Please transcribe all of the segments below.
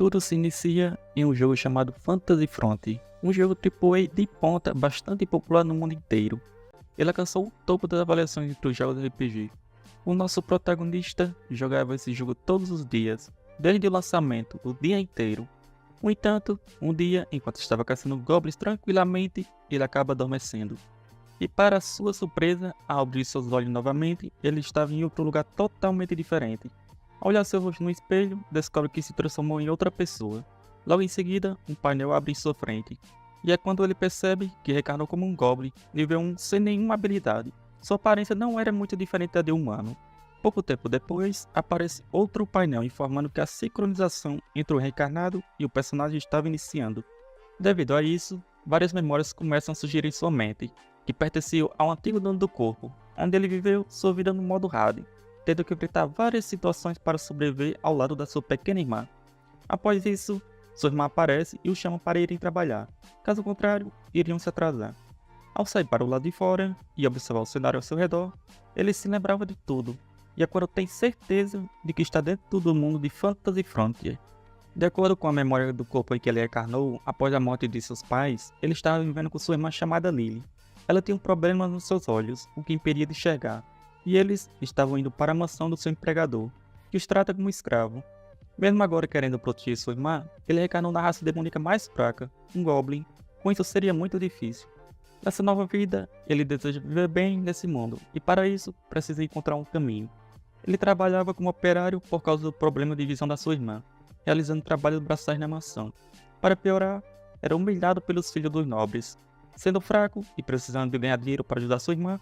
Tudo se inicia em um jogo chamado Fantasy Front, um jogo AAA de ponta bastante popular no mundo inteiro. Ele alcançou o topo das avaliações entre os jogos RPG. O nosso protagonista jogava esse jogo todos os dias, desde o lançamento, o dia inteiro. No entanto, um dia, enquanto estava caçando goblins tranquilamente, ele acaba adormecendo. E para sua surpresa, ao abrir seus olhos novamente, ele estava em outro lugar totalmente diferente. Ao olhar seu rosto no espelho, descobre que se transformou em outra pessoa. Logo em seguida, um painel abre em sua frente. E é quando ele percebe que reencarnou como um Goblin, nível 1 sem nenhuma habilidade. Sua aparência não era muito diferente da de um humano. Pouco tempo depois, aparece outro painel informando que a sincronização entre o reencarnado e o personagem estava iniciando. Devido a isso, várias memórias começam a surgir em sua mente, que pertenciam ao antigo dono do corpo, onde ele viveu sua vida no modo hard, tendo que enfrentar várias situações para sobreviver ao lado da sua pequena irmã. Após isso, sua irmã aparece e o chama para irem trabalhar, caso contrário, iriam se atrasar. Ao sair para o lado de fora e observar o cenário ao seu redor, ele se lembrava de tudo, e agora tem certeza de que está dentro do mundo de Fantasy Frontier. De acordo com a memória do corpo em que ele reencarnou, após a morte de seus pais, ele estava vivendo com sua irmã chamada Lily. Ela tinha um problema nos seus olhos, o que impedia de enxergar, e eles estavam indo para a mansão do seu empregador, que os trata como escravo. Mesmo agora querendo proteger sua irmã, ele reencarnou na raça demoníaca mais fraca, um Goblin. Com isso seria muito difícil. Nessa nova vida, ele deseja viver bem nesse mundo, e para isso, precisa encontrar um caminho. Ele trabalhava como operário por causa do problema de visão da sua irmã, realizando trabalhos braçais na mansão. Para piorar, era humilhado pelos filhos dos nobres. Sendo fraco e precisando de ganhar dinheiro para ajudar sua irmã,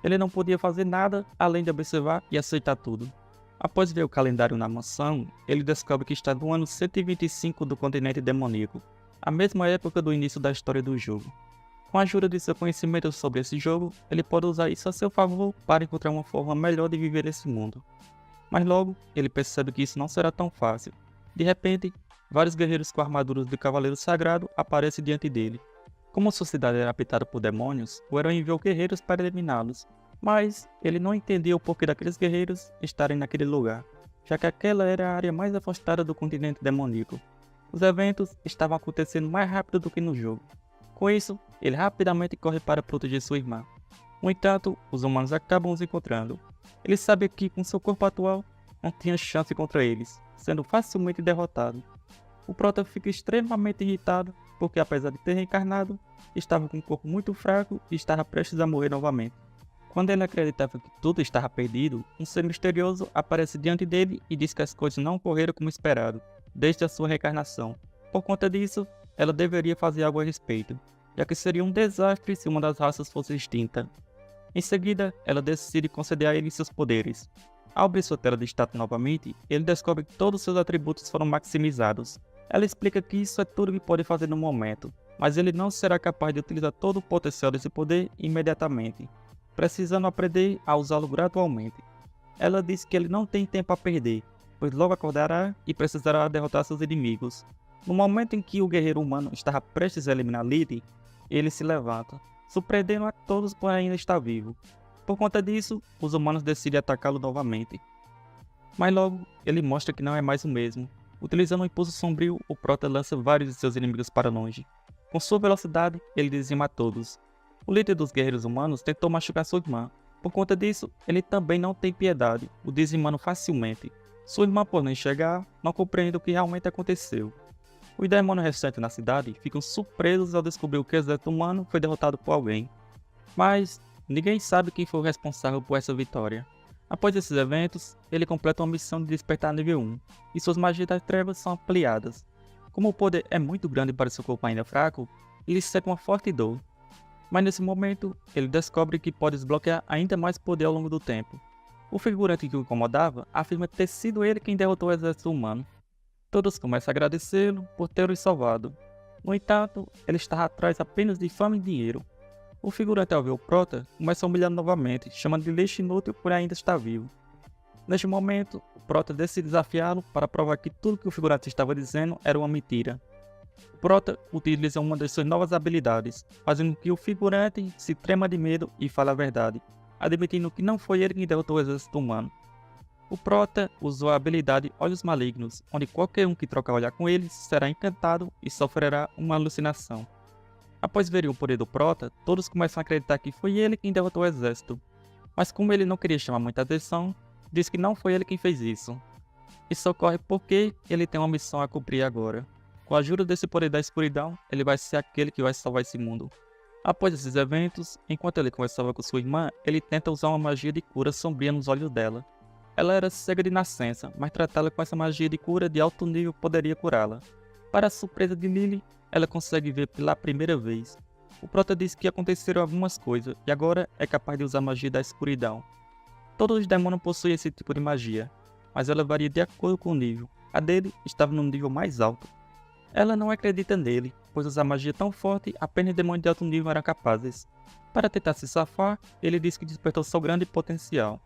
ele não podia fazer nada além de observar e aceitar tudo. Após ver o calendário na mansão, ele descobre que está no ano 125 do continente demoníaco, a mesma época do início da história do jogo. Com a ajuda de seu conhecimento sobre esse jogo, ele pode usar isso a seu favor para encontrar uma forma melhor de viver esse mundo. Mas logo, ele percebe que isso não será tão fácil. De repente, vários guerreiros com armaduras de cavaleiro sagrado aparecem diante dele. Como sua cidade era habitada por demônios, o herói enviou guerreiros para eliminá-los, mas ele não entendia o porquê daqueles guerreiros estarem naquele lugar, já que aquela era a área mais afastada do continente demoníaco. Os eventos estavam acontecendo mais rápido do que no jogo. Com isso, ele rapidamente corre para proteger sua irmã. No entanto, os humanos acabam os encontrando. Ele sabe que com seu corpo atual, não tinha chance contra eles, sendo facilmente derrotado. O prota fica extremamente irritado, porque apesar de ter reencarnado, estava com um corpo muito fraco e estava prestes a morrer novamente. Quando ele acreditava que tudo estava perdido, um ser misterioso aparece diante dele e diz que as coisas não ocorreram como esperado, desde a sua reencarnação. Por conta disso, ela deveria fazer algo a respeito, já que seria um desastre se uma das raças fosse extinta. Em seguida, ela decide conceder a ele seus poderes. Ao abrir sua tela de status novamente, ele descobre que todos seus atributos foram maximizados. Ela explica que isso é tudo que pode fazer no momento, mas ele não será capaz de utilizar todo o potencial desse poder imediatamente, precisando aprender a usá-lo gradualmente. Ela diz que ele não tem tempo a perder, pois logo acordará e precisará derrotar seus inimigos. No momento em que o guerreiro humano estava prestes a eliminar Lily, ele se levanta, surpreendendo a todos por ainda estar vivo. Por conta disso, os humanos decidem atacá-lo novamente. Mas logo, ele mostra que não é mais o mesmo. Utilizando um impulso sombrio, o prota lança vários de seus inimigos para longe. Com sua velocidade, ele dizima todos. O líder dos guerreiros humanos tentou machucar sua irmã. Por conta disso, ele também não tem piedade, o dizimando facilmente. Sua irmã, por não enxergar, não compreende o que realmente aconteceu. Os demônios restantes na cidade ficam surpresos ao descobrir que o exército humano foi derrotado por alguém. Mas ninguém sabe quem foi o responsável por essa vitória. Após esses eventos, ele completa uma missão de despertar nível 1, e suas magias das trevas são ampliadas. Como o poder é muito grande para seu corpo ainda fraco, ele sente uma forte dor. Mas nesse momento, ele descobre que pode desbloquear ainda mais poder ao longo do tempo. O figurante que o incomodava afirma ter sido ele quem derrotou o exército humano. Todos começam a agradecê-lo por ter os salvado. No entanto, ele estava atrás apenas de fama e dinheiro. O figurante, ao ver o prota, começa a humilhá-lo novamente, chamando de lixo inútil por ainda estar vivo. Neste momento, o prota decide desafiá-lo para provar que tudo que o figurante estava dizendo era uma mentira. O prota utiliza uma de suas novas habilidades, fazendo com que o figurante se trema de medo e fale a verdade, admitindo que não foi ele quem derrotou o exército humano. O Prota usou a habilidade Olhos Malignos, onde qualquer um que trocar olhar com eles será encantado e sofrerá uma alucinação. Após verem o poder do Prota, todos começam a acreditar que foi ele quem derrotou o exército, mas como ele não queria chamar muita atenção, diz que não foi ele quem fez isso. Isso ocorre porque ele tem uma missão a cumprir agora. Com a ajuda desse poder da escuridão, ele vai ser aquele que vai salvar esse mundo. Após esses eventos, enquanto ele conversava com sua irmã, ele tenta usar uma magia de cura sombria nos olhos dela. Ela era cega de nascença, mas tratá-la com essa magia de cura de alto nível poderia curá-la. Para a surpresa de Lily, ela consegue ver pela primeira vez. O Prota diz que aconteceram algumas coisas e agora é capaz de usar a magia da escuridão. Todos os demônios possuem esse tipo de magia, mas ela varia de acordo com o nível. A dele estava no nível mais alto. Ela não acredita nele, pois usar magia tão forte apenas demônios de alto nível eram capazes. Para tentar se safar, ele diz que despertou seu grande potencial.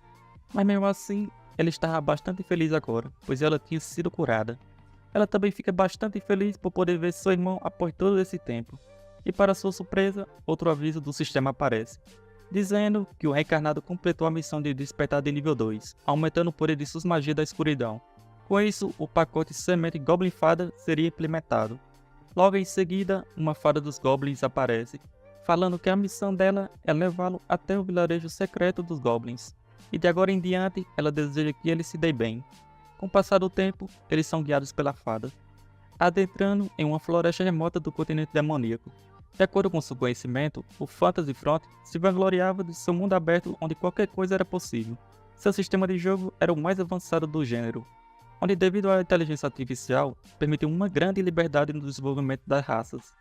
Mas mesmo assim, ela estava bastante feliz agora, pois ela tinha sido curada. Ela também fica bastante feliz por poder ver seu irmão após todo esse tempo. E para sua surpresa, outro aviso do sistema aparece, dizendo que o reencarnado completou a missão de despertar de nível 2, aumentando o poder de suas magias da escuridão. Com isso, o pacote Semente Goblin Fada seria implementado. Logo em seguida, uma fada dos Goblins aparece, falando que a missão dela é levá-lo até o vilarejo secreto dos Goblins. E de agora em diante, ela deseja que ele se dê bem. Com o passar do tempo, eles são guiados pela fada, adentrando em uma floresta remota do continente demoníaco. De acordo com seu conhecimento, o Fantasy Front se vangloriava de seu mundo aberto onde qualquer coisa era possível. Seu sistema de jogo era o mais avançado do gênero, onde devido à inteligência artificial, permitiu uma grande liberdade no desenvolvimento das raças.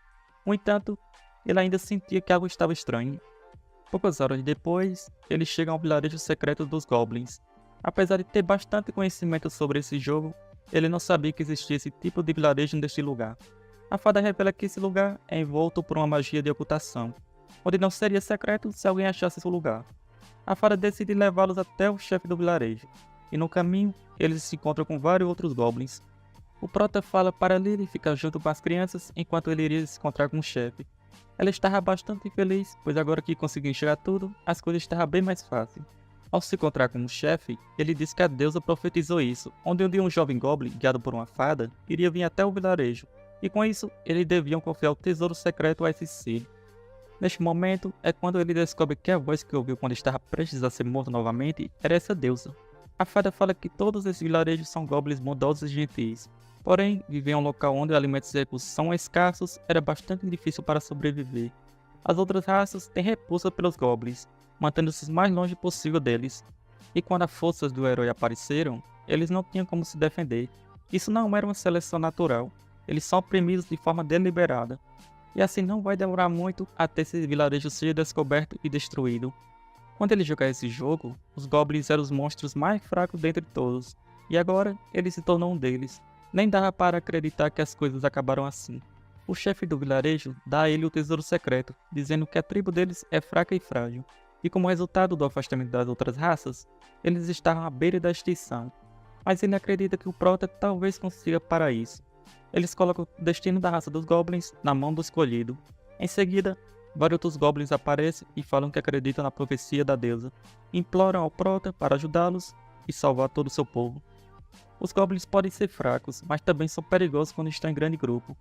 No entanto, ele ainda sentia que algo estava estranho. Poucas horas depois, eles chegam ao vilarejo secreto dos Goblins. Apesar de ter bastante conhecimento sobre esse jogo, ele não sabia que existia esse tipo de vilarejo neste lugar. A fada revela que esse lugar é envolto por uma magia de ocultação, onde não seria secreto se alguém achasse esse lugar. A fada decide levá-los até o chefe do vilarejo, e no caminho, eles se encontram com vários outros Goblins. O Prota fala para Lily ficar junto com as crianças enquanto ele iria se encontrar com o chefe. Ela estava bastante feliz, pois agora que conseguiu enxergar tudo, as coisas estavam bem mais fáceis. Ao se encontrar com o chefe, ele diz que a deusa profetizou isso, onde um dia um jovem Goblin, guiado por uma fada, iria vir até o vilarejo, e com isso, eles deviam confiar o tesouro secreto a esse ser. Neste momento, é quando ele descobre que a voz que ouviu quando estava prestes a ser morto novamente era essa deusa. A fada fala que todos esses vilarejos são goblins bondosos e gentis, porém, viver em um local onde alimentos e recursos são escassos era bastante difícil para sobreviver. As outras raças têm repulsa pelos goblins, mantendo-se o mais longe possível deles, e quando as forças do herói apareceram, eles não tinham como se defender. Isso não era uma seleção natural, eles são oprimidos de forma deliberada, e assim não vai demorar muito até esse vilarejo seja descoberto e destruído. Quando ele jogar esse jogo, os Goblins eram os monstros mais fracos dentre todos, e agora ele se tornou um deles. Nem dava para acreditar que as coisas acabaram assim. O chefe do vilarejo dá a ele o tesouro secreto, dizendo que a tribo deles é fraca e frágil, e como resultado do afastamento das outras raças, eles estavam à beira da extinção. Mas ele acredita que o Prota talvez consiga parar isso. Eles colocam o destino da raça dos Goblins na mão do escolhido. Em seguida, vários outros Goblins aparecem e falam que acreditam na profecia da deusa. Imploram ao Prota para ajudá-los e salvar todo o seu povo. Os Goblins podem ser fracos, mas também são perigosos quando estão em grande grupo.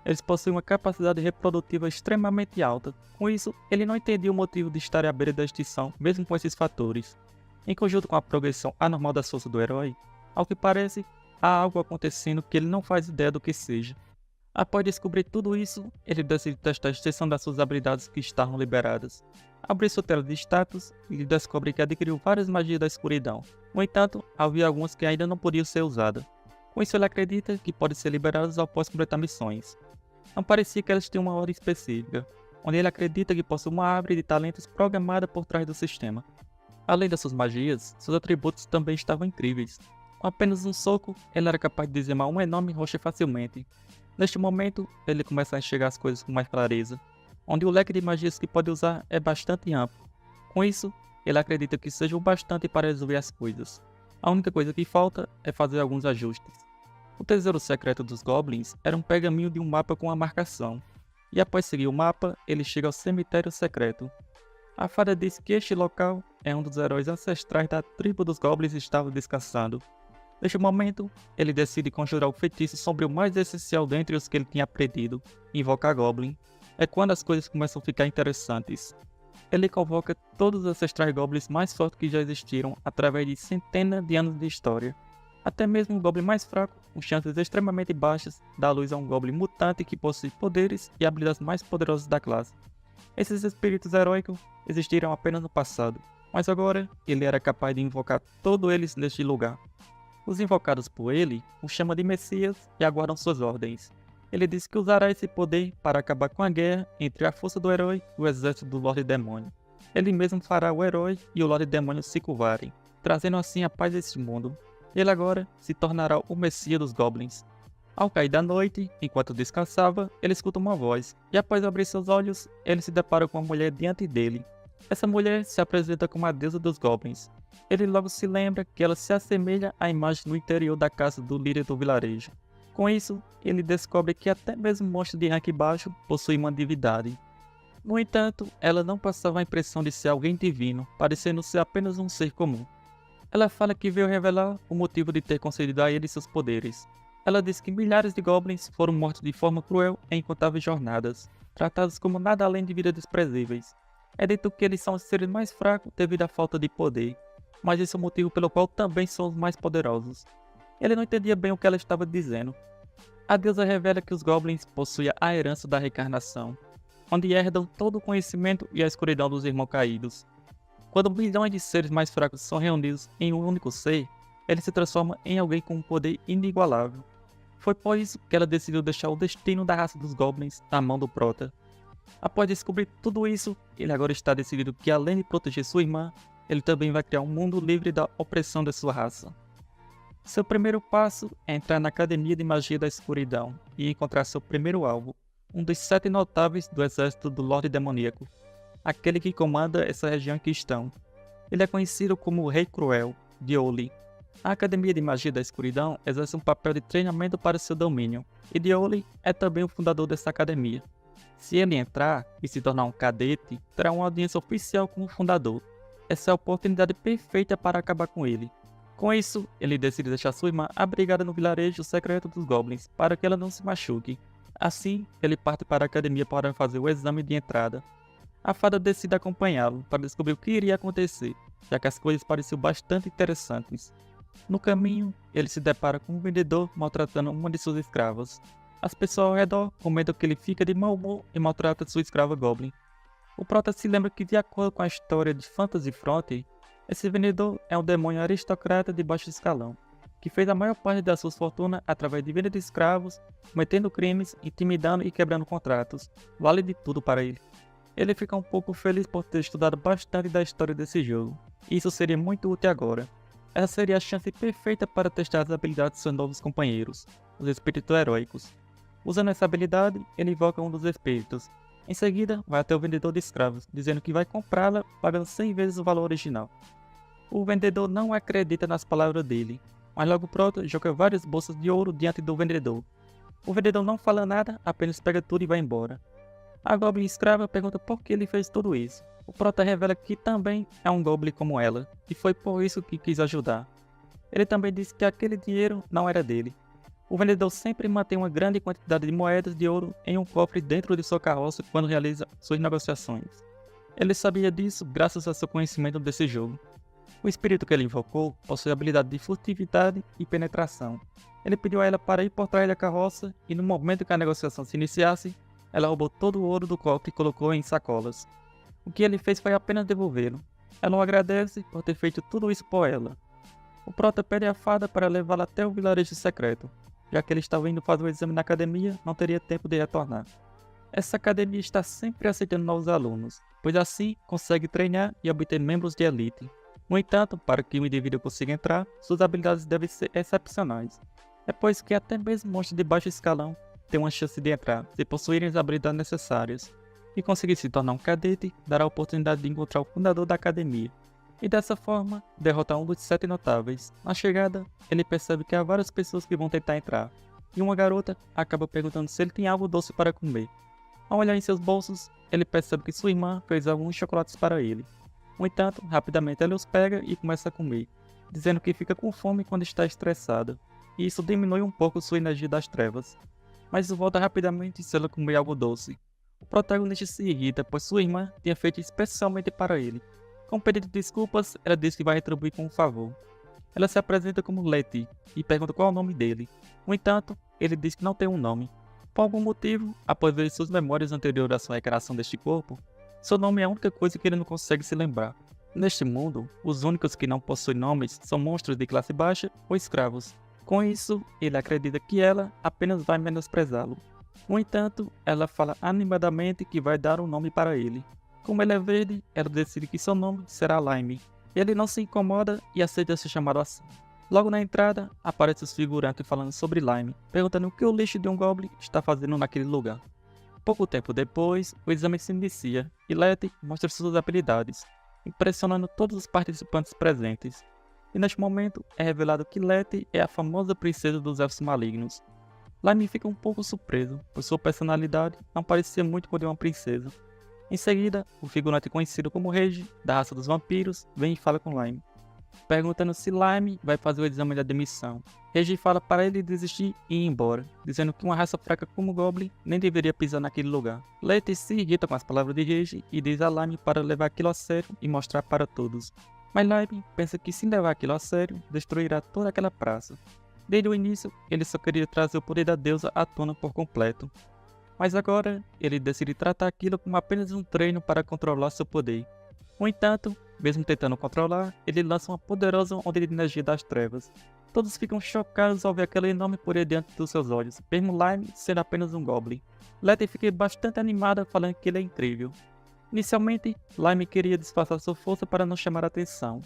Eles possuem uma capacidade reprodutiva extremamente alta. Com isso, ele não entendia o motivo de estar à beira da extinção, mesmo com esses fatores. Em conjunto com a progressão anormal das forças do herói, ao que parece, há algo acontecendo que ele não faz ideia do que seja. Após descobrir tudo isso, ele decide testar a extensão das suas habilidades que estavam liberadas. Abre sua tela de status e descobre que adquiriu várias magias da escuridão. No entanto, havia algumas que ainda não podiam ser usadas. Com isso, ele acredita que podem ser liberadas após completar missões. Não parecia que elas tinham uma hora específica, onde ele acredita que possui uma árvore de talentos programada por trás do sistema. Além das suas magias, seus atributos também estavam incríveis. Com apenas um soco, ele era capaz de dizimar uma enorme rocha facilmente. Neste momento, ele começa a enxergar as coisas com mais clareza, onde o leque de magias que pode usar é bastante amplo. Com isso, ele acredita que seja o bastante para resolver as coisas. A única coisa que falta é fazer alguns ajustes. O tesouro secreto dos Goblins era um pergaminho de um mapa com uma marcação, e após seguir o mapa, ele chega ao cemitério secreto. A fada diz que este local é um dos heróis ancestrais da tribo dos Goblins e estava descansando. Neste momento, ele decide conjurar o feitiço sobre o mais essencial dentre os que ele tinha aprendido, invocar Goblin. É quando as coisas começam a ficar interessantes. Ele convoca todos os ancestrais Goblins mais fortes que já existiram através de centenas de anos de história. Até mesmo um Goblin mais fraco, com chances extremamente baixas, dá luz a um Goblin mutante que possui poderes e habilidades mais poderosas da classe. Esses espíritos heróicos existiram apenas no passado, mas agora ele era capaz de invocar todos eles neste lugar. Os invocados por ele o chamam de Messias e aguardam suas ordens. Ele diz que usará esse poder para acabar com a guerra entre a força do herói e o exército do Lorde Demônio. Ele mesmo fará o herói e o Lorde Demônio se curvarem, trazendo assim a paz a este mundo. Ele agora se tornará o Messias dos Goblins. Ao cair da noite, enquanto descansava, ele escuta uma voz, e após abrir seus olhos, ele se depara com uma mulher diante dele. Essa mulher se apresenta como a deusa dos Goblins. Ele logo se lembra que ela se assemelha à imagem no interior da casa do líder do vilarejo. Com isso, ele descobre que até mesmo monstros de rank baixo possuem uma divindade. No entanto, ela não passava a impressão de ser alguém divino, parecendo ser apenas um ser comum. Ela fala que veio revelar o motivo de ter concedido a ele seus poderes. Ela diz que milhares de Goblins foram mortos de forma cruel em incontáveis jornadas, tratados como nada além de vidas desprezíveis. É dito que eles são os seres mais fracos devido à falta de poder, mas esse é o motivo pelo qual também são os mais poderosos. Ele não entendia bem o que ela estava dizendo. A deusa revela que os Goblins possuem a herança da reencarnação, onde herdam todo o conhecimento e a escuridão dos irmãos caídos. Quando milhões de seres mais fracos são reunidos em um único ser, ele se transforma em alguém com um poder inigualável. Foi por isso que ela decidiu deixar o destino da raça dos Goblins na mão do Prota. Após descobrir tudo isso, ele agora está decidido que além de proteger sua irmã, ele também vai criar um mundo livre da opressão da sua raça. Seu primeiro passo é entrar na Academia de Magia da Escuridão e encontrar seu primeiro alvo, um dos 7 notáveis do exército do Lorde Demoníaco, aquele que comanda essa região em que estão. Ele é conhecido como o Rei Cruel, Dioli. A Academia de Magia da Escuridão exerce um papel de treinamento para seu domínio, e Dioli é também o fundador dessa academia. Se ele entrar e se tornar um cadete, terá uma audiência oficial com o fundador. Essa é a oportunidade perfeita para acabar com ele. Com isso, ele decide deixar sua irmã abrigada no vilarejo secreto dos Goblins, para que ela não se machuque. Assim, ele parte para a academia para fazer o exame de entrada. A fada decide acompanhá-lo para descobrir o que iria acontecer, já que as coisas pareciam bastante interessantes. No caminho, ele se depara com um vendedor maltratando uma de suas escravas. As pessoas ao redor comentam que ele fica de mau humor e maltrata sua escrava Goblin. O Prota se lembra que, de acordo com a história de Fantasy Front, esse vendedor é um demônio aristocrata de baixo escalão, que fez a maior parte da sua fortuna através de venda de escravos, cometendo crimes, intimidando e quebrando contratos. Vale de tudo para ele. Ele fica um pouco feliz por ter estudado bastante da história desse jogo. Isso seria muito útil agora. Essa seria a chance perfeita para testar as habilidades de seus novos companheiros, os espíritos heróicos. Usando essa habilidade, ele invoca um dos espíritos. Em seguida, vai até o vendedor de escravos, dizendo que vai comprá-la pagando 100 vezes o valor original. O vendedor não acredita nas palavras dele, mas logo pronto joga várias bolsas de ouro diante do vendedor. O vendedor não fala nada, apenas pega tudo e vai embora. A Goblin escrava pergunta por que ele fez tudo isso. O Prota revela que também é um Goblin como ela, e foi por isso que quis ajudar. Ele também disse que aquele dinheiro não era dele. O vendedor sempre mantém uma grande quantidade de moedas de ouro em um cofre dentro de sua carroça quando realiza suas negociações. Ele sabia disso graças a seu conhecimento desse jogo. O espírito que ele invocou possui a habilidade de furtividade e penetração. Ele pediu a ela para ir por trás da carroça e no momento que a negociação se iniciasse, ela roubou todo o ouro do cofre e colocou em sacolas. O que ele fez foi apenas devolvê-lo. Ela o agradece por ter feito tudo isso por ela. O Prota pede a fada para levá-la até o vilarejo secreto. Já que ele estava indo fazer o exame na academia, não teria tempo de retornar. Essa academia está sempre aceitando novos alunos, pois assim consegue treinar e obter membros de elite. No entanto, para que o indivíduo consiga entrar, suas habilidades devem ser excepcionais. É pois que até mesmo monstros de baixo escalão têm uma chance de entrar, se possuírem as habilidades necessárias. E conseguir se tornar um cadete dará a oportunidade de encontrar o fundador da academia. E dessa forma, derrotar um dos 7 notáveis. Na chegada, ele percebe que há várias pessoas que vão tentar entrar, e uma garota acaba perguntando se ele tem algo doce para comer. Ao olhar em seus bolsos, ele percebe que sua irmã fez alguns chocolates para ele. No entanto, rapidamente ela os pega e começa a comer, dizendo que fica com fome quando está estressada, e isso diminui um pouco sua energia das trevas. Mas isso volta rapidamente se ela comer algo doce. O protagonista se irrita, pois sua irmã tinha feito especialmente para ele. Com um pedido de desculpas, ela diz que vai retribuir com um favor. Ela se apresenta como Letty e pergunta qual é o nome dele. No entanto, ele diz que não tem um nome. Por algum motivo, após ver suas memórias anteriores à sua recriação deste corpo, seu nome é a única coisa que ele não consegue se lembrar. Neste mundo, os únicos que não possuem nomes são monstros de classe baixa ou escravos. Com isso, ele acredita que ela apenas vai menosprezá-lo. No entanto, ela fala animadamente que vai dar um nome para ele. Como ele é verde, ela decide que seu nome será Lime. Ele não se incomoda e aceita ser chamado assim. Logo na entrada, aparecem os figurantes falando sobre Lime, perguntando o que o lixo de um Goblin está fazendo naquele lugar. Pouco tempo depois, o exame se inicia e Letty mostra suas habilidades, impressionando todos os participantes presentes. E neste momento, é revelado que Letty é a famosa princesa dos Elfos Malignos. Lime fica um pouco surpreso, pois sua personalidade não parecia muito com a de uma princesa. Em seguida, o figurante conhecido como Rege, da raça dos vampiros, vem e fala com Lime, perguntando se Lime vai fazer o exame de admissão. Rege fala para ele desistir e ir embora, dizendo que uma raça fraca como o Goblin nem deveria pisar naquele lugar. Letty se irrita com as palavras de Rege e diz a Lime para levar aquilo a sério e mostrar para todos. Mas Lime pensa que se levar aquilo a sério, destruirá toda aquela praça. Desde o início, ele só queria trazer o poder da deusa à tona por completo. Mas agora, ele decide tratar aquilo como apenas um treino para controlar seu poder. No entanto, mesmo tentando controlar, ele lança uma poderosa onda de energia das trevas. Todos ficam chocados ao ver aquele enorme poder diante dos seus olhos, mesmo Lime sendo apenas um Goblin. Letty fica bastante animada falando que ele é incrível. Inicialmente, Lime queria disfarçar sua força para não chamar a atenção.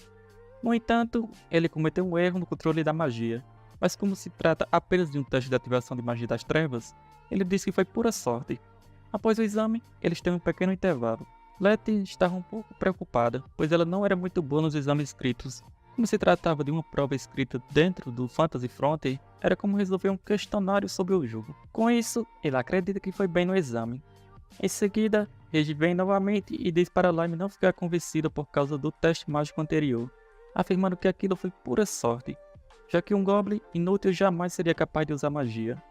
No entanto, ele cometeu um erro no controle da magia, mas como se trata apenas de um teste de ativação de magia das trevas, ele disse que foi pura sorte. Após o exame, eles têm um pequeno intervalo. Letty estava um pouco preocupada, pois ela não era muito boa nos exames escritos. Como se tratava de uma prova escrita dentro do Fantasy Frontier, era como resolver um questionário sobre o jogo. Com isso, ele acredita que foi bem no exame. Em seguida, Rege vem novamente e diz para Lime não ficar convencida por causa do teste mágico anterior, afirmando que aquilo foi pura sorte, já que um Goblin inútil jamais seria capaz de usar magia.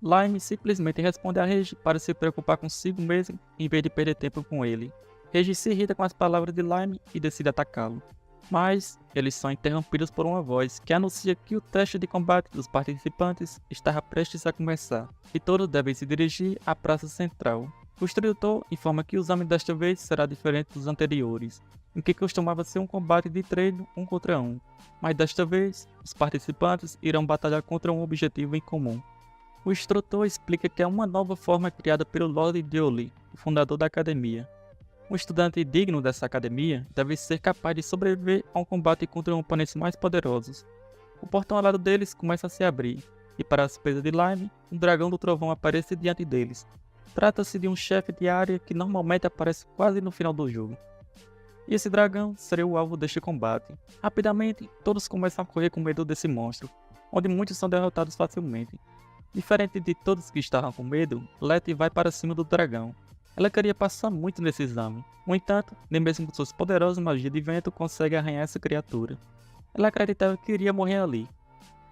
Lime simplesmente responde a Rege para se preocupar consigo mesmo em vez de perder tempo com ele. Rege se irrita com as palavras de Lime e decide atacá-lo. Mas eles são interrompidos por uma voz que anuncia que o teste de combate dos participantes estava prestes a começar e todos devem se dirigir à praça central. O instrutor informa que o exame desta vez será diferente dos anteriores, em que costumava ser um combate de treino 1 contra 1, mas desta vez os participantes irão batalhar contra um objetivo em comum. O instrutor explica que é uma nova forma criada pelo Lord Deoly, o fundador da academia. Um estudante digno dessa academia deve ser capaz de sobreviver a um combate contra oponentes mais poderosos. O portão ao lado deles começa a se abrir, e para a surpresa de Lime, um dragão do trovão aparece diante deles. Trata-se de um chefe de área que normalmente aparece quase no final do jogo. E esse dragão seria o alvo deste combate. Rapidamente, todos começam a correr com medo desse monstro, onde muitos são derrotados facilmente. Diferente de todos que estavam com medo, Letty vai para cima do dragão. Ela queria passar muito nesse exame. No entanto, nem mesmo com suas poderosas magias de vento consegue arranhar essa criatura. Ela acreditava que iria morrer ali.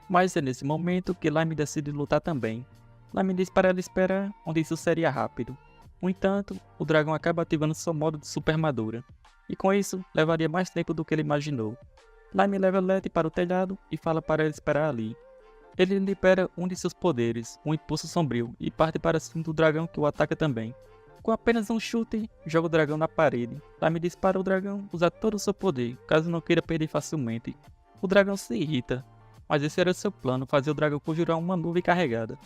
Mas é nesse momento que Lime decide lutar também. Lime diz para ela esperar, onde isso seria rápido. No entanto, o dragão acaba ativando seu modo de super armadura. E com isso, levaria mais tempo do que ele imaginou. Lime leva Letty para o telhado e fala para ela esperar ali. Ele libera um de seus poderes, um impulso sombrio, e parte para cima do dragão que o ataca também. Com apenas um chute, joga o dragão na parede. Lime diz para o dragão usar todo o seu poder, caso não queira perder facilmente. O dragão se irrita, mas esse era seu plano, fazer o dragão conjurar uma nuvem carregada.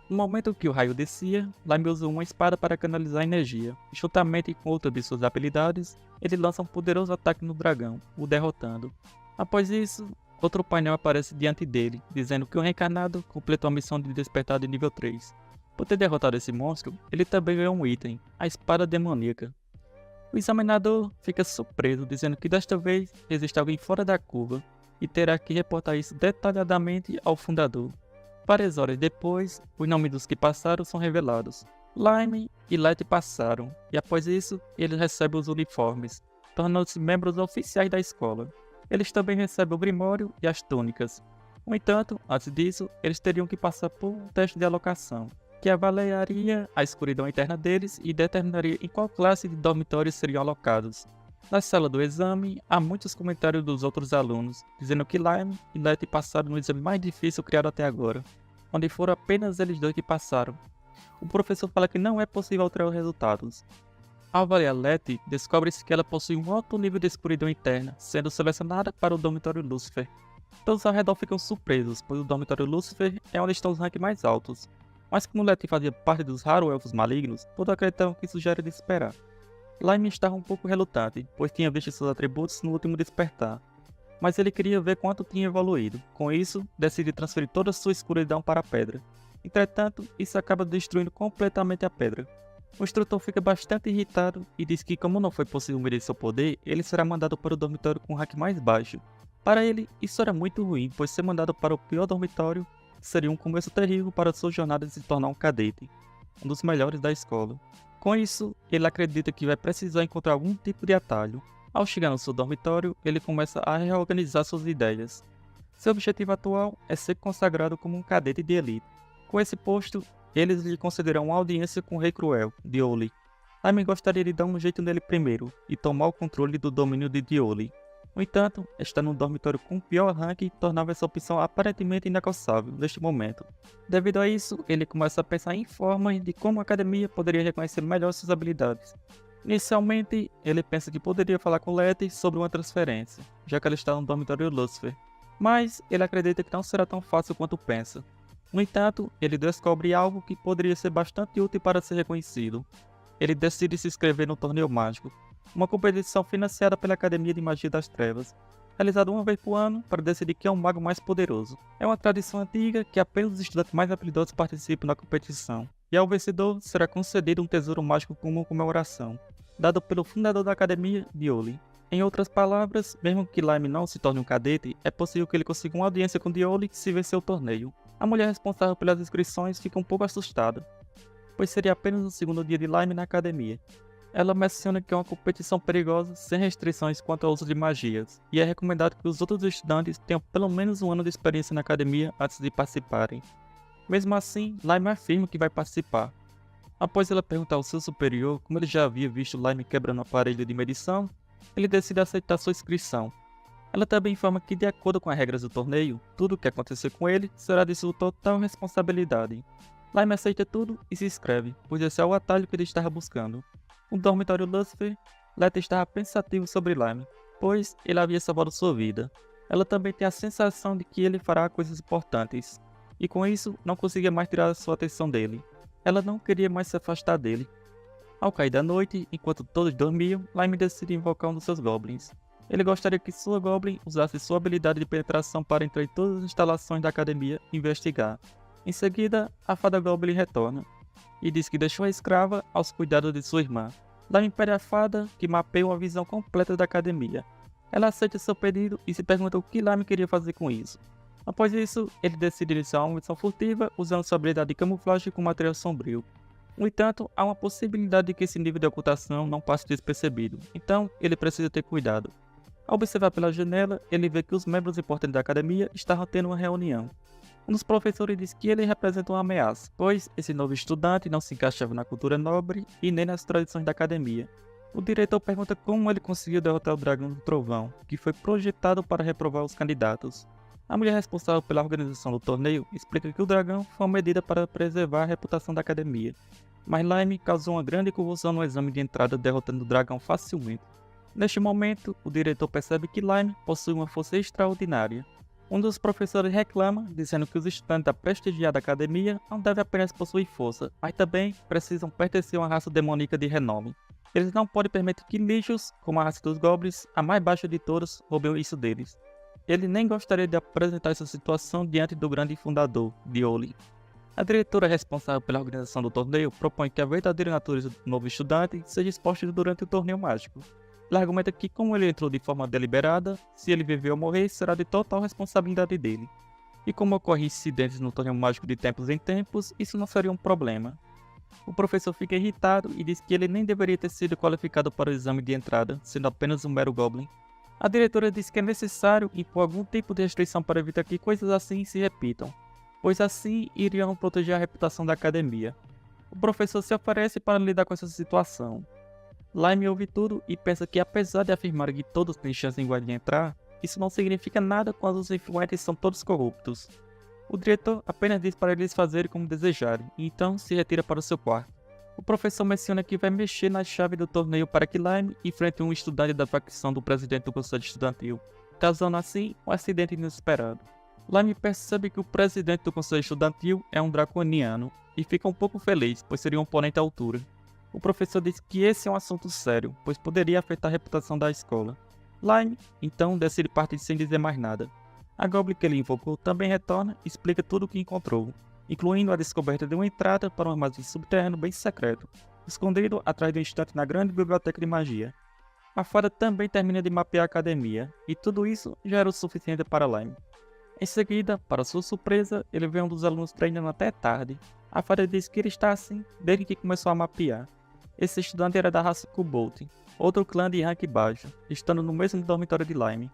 No momento que o raio descia, Lime usa uma espada para canalizar a energia, e juntamente com outra de suas habilidades, ele lança um poderoso ataque no dragão, o derrotando. Após isso, outro painel aparece diante dele, dizendo que o reencarnado completou a missão de despertar de nível 3. Por ter derrotado esse monstro, ele também ganhou um item, a espada demoníaca. O examinador fica surpreso, dizendo que desta vez existe alguém fora da curva, e terá que reportar isso detalhadamente ao fundador. Várias horas depois, os nomes dos que passaram são revelados. Lime e Letty passaram, e após isso, eles recebem os uniformes, tornando-se membros oficiais da escola. Eles também recebem o Grimório e as túnicas. No entanto, antes disso, eles teriam que passar por um teste de alocação, que avaliaria a escuridão interna deles e determinaria em qual classe de dormitórios seriam alocados. Na sala do exame, há muitos comentários dos outros alunos, dizendo que Lime e Letty passaram no exame mais difícil criado até agora, onde foram apenas eles dois que passaram. O professor fala que não é possível alterar os resultados. Ao avaliar Letty, descobre-se que ela possui um alto nível de escuridão interna, sendo selecionada para o dormitório Lucifer. Todos ao redor ficam surpresos, pois o dormitório Lucifer é onde estão os ranks mais altos. Mas como Letty fazia parte dos raros elfos malignos, todos acreditavam que isso já era de esperar. Lime estava um pouco relutante, pois tinha visto seus atributos no último despertar. Mas ele queria ver quanto tinha evoluído. Com isso, decide transferir toda a sua escuridão para a pedra. Entretanto, isso acaba destruindo completamente a pedra. O instrutor fica bastante irritado e diz que, como não foi possível medir seu poder, ele será mandado para o dormitório com o rank mais baixo. Para ele, isso era muito ruim, pois ser mandado para o pior dormitório seria um começo terrível para sua jornada de se tornar um cadete, um dos melhores da escola. Com isso, ele acredita que vai precisar encontrar algum tipo de atalho. Ao chegar no seu dormitório, ele começa a reorganizar suas ideias. Seu objetivo atual é ser consagrado como um cadete de elite. Com esse posto, eles lhe concederão uma audiência com o Rei Cruel, Dioli. Lime gostaria de dar um jeito nele primeiro e tomar o controle do domínio de Dioli. No entanto, estar num dormitório com o pior rank tornava essa opção aparentemente inalcançável neste momento. Devido a isso, ele começa a pensar em formas de como a academia poderia reconhecer melhor suas habilidades. Inicialmente, ele pensa que poderia falar com Letty sobre uma transferência, já que ela está no dormitório Lucifer, mas ele acredita que não será tão fácil quanto pensa. No entanto, ele descobre algo que poderia ser bastante útil para ser reconhecido. Ele decide se inscrever no torneio mágico, uma competição financiada pela Academia de Magia das Trevas, realizada uma vez por ano para decidir quem é o mago mais poderoso. É uma tradição antiga que apenas os estudantes mais habilidosos participam da competição, e ao vencedor será concedido um tesouro mágico como comemoração, dado pelo fundador da Academia, Dioli. Em outras palavras, mesmo que Lime não se torne um cadete, é possível que ele consiga uma audiência com Dioli se vencer o torneio. A mulher responsável pelas inscrições fica um pouco assustada, pois seria apenas o segundo dia de Lime na academia. Ela menciona que é uma competição perigosa sem restrições quanto ao uso de magias, e é recomendado que os outros estudantes tenham pelo menos um ano de experiência na academia antes de participarem. Mesmo assim, Lime afirma que vai participar. Após ela perguntar ao seu superior como ele já havia visto Lime quebrando o aparelho de medição, ele decide aceitar sua inscrição. Ela também informa que, de acordo com as regras do torneio, tudo o que acontecer com ele será de sua total responsabilidade. Lime aceita tudo e se inscreve, pois esse é o atalho que ele estava buscando. No dormitório Lucifer, Letty estava pensativo sobre Lime, pois ele havia salvado sua vida. Ela também tem a sensação de que ele fará coisas importantes, e com isso não conseguia mais tirar sua atenção dele. Ela não queria mais se afastar dele. Ao cair da noite, enquanto todos dormiam, Lime decide invocar um dos seus goblins. Ele gostaria que sua goblin usasse sua habilidade de penetração para entrar em todas as instalações da academia e investigar. Em seguida, a fada goblin retorna e diz que deixou a escrava aos cuidados de sua irmã. Lime pede à fada que mapeie uma visão completa da academia. Ela aceita seu pedido e se pergunta o que Lime queria fazer com isso. Após isso, ele decide iniciar uma missão furtiva usando sua habilidade de camuflagem com material sombrio. No entanto, há uma possibilidade de que esse nível de ocultação não passe despercebido, então ele precisa ter cuidado. Ao observar pela janela, ele vê que os membros importantes da academia estavam tendo uma reunião. Um dos professores diz que ele representa uma ameaça, pois esse novo estudante não se encaixava na cultura nobre e nem nas tradições da academia. O diretor pergunta como ele conseguiu derrotar o dragão do trovão, que foi projetado para reprovar os candidatos. A mulher responsável pela organização do torneio explica que o dragão foi uma medida para preservar a reputação da academia, mas Lime causou uma grande confusão no exame de entrada, derrotando o dragão facilmente. Neste momento, o diretor percebe que Lime possui uma força extraordinária. Um dos professores reclama, dizendo que os estudantes da prestigiada academia não devem apenas possuir força, mas também precisam pertencer a uma raça demoníaca de renome. Eles não podem permitir que lixos, como a raça dos goblins, a mais baixa de todas, roubem isso deles. Ele nem gostaria de apresentar essa situação diante do grande fundador, Dioli. A diretora responsável pela organização do torneio propõe que a verdadeira natureza do novo estudante seja exposta durante o torneio mágico. Ela argumenta que, como ele entrou de forma deliberada, se ele viver ou morrer será de total responsabilidade dele. E como ocorrem incidentes no torneio mágico de tempos em tempos, isso não seria um problema. O professor fica irritado e diz que ele nem deveria ter sido qualificado para o exame de entrada, sendo apenas um mero Goblin. A diretora diz que é necessário impor algum tipo de restrição para evitar que coisas assim se repitam, pois assim iriam proteger a reputação da academia. O professor se oferece para lidar com essa situação. Lime ouve tudo e pensa que, apesar de afirmar que todos têm chance igual de entrar, isso não significa nada quando os influentes são todos corruptos. O diretor apenas diz para eles fazerem como desejarem, e então se retira para o seu quarto. O professor menciona que vai mexer na chave do torneio para que Lime enfrente um estudante da facção do presidente do conselho estudantil, causando assim um acidente inesperado. Lime percebe que o presidente do conselho estudantil é um draconiano, e fica um pouco feliz, pois seria um oponente à altura. O professor diz que esse é um assunto sério, pois poderia afetar a reputação da escola. Lime, então, decide partir sem dizer mais nada. A Goblin que ele invocou também retorna e explica tudo o que encontrou, incluindo a descoberta de uma entrada para um armazém subterrâneo bem secreto, escondido atrás de um estante na grande biblioteca de magia. A fada também termina de mapear a academia, e tudo isso já era o suficiente para Lime. Em seguida, para sua surpresa, ele vê um dos alunos treinando até tarde. A fada diz que ele está assim desde que começou a mapear. Esse estudante era da raça Kobold, outro clã de rank baixo, estando no mesmo dormitório de Lime.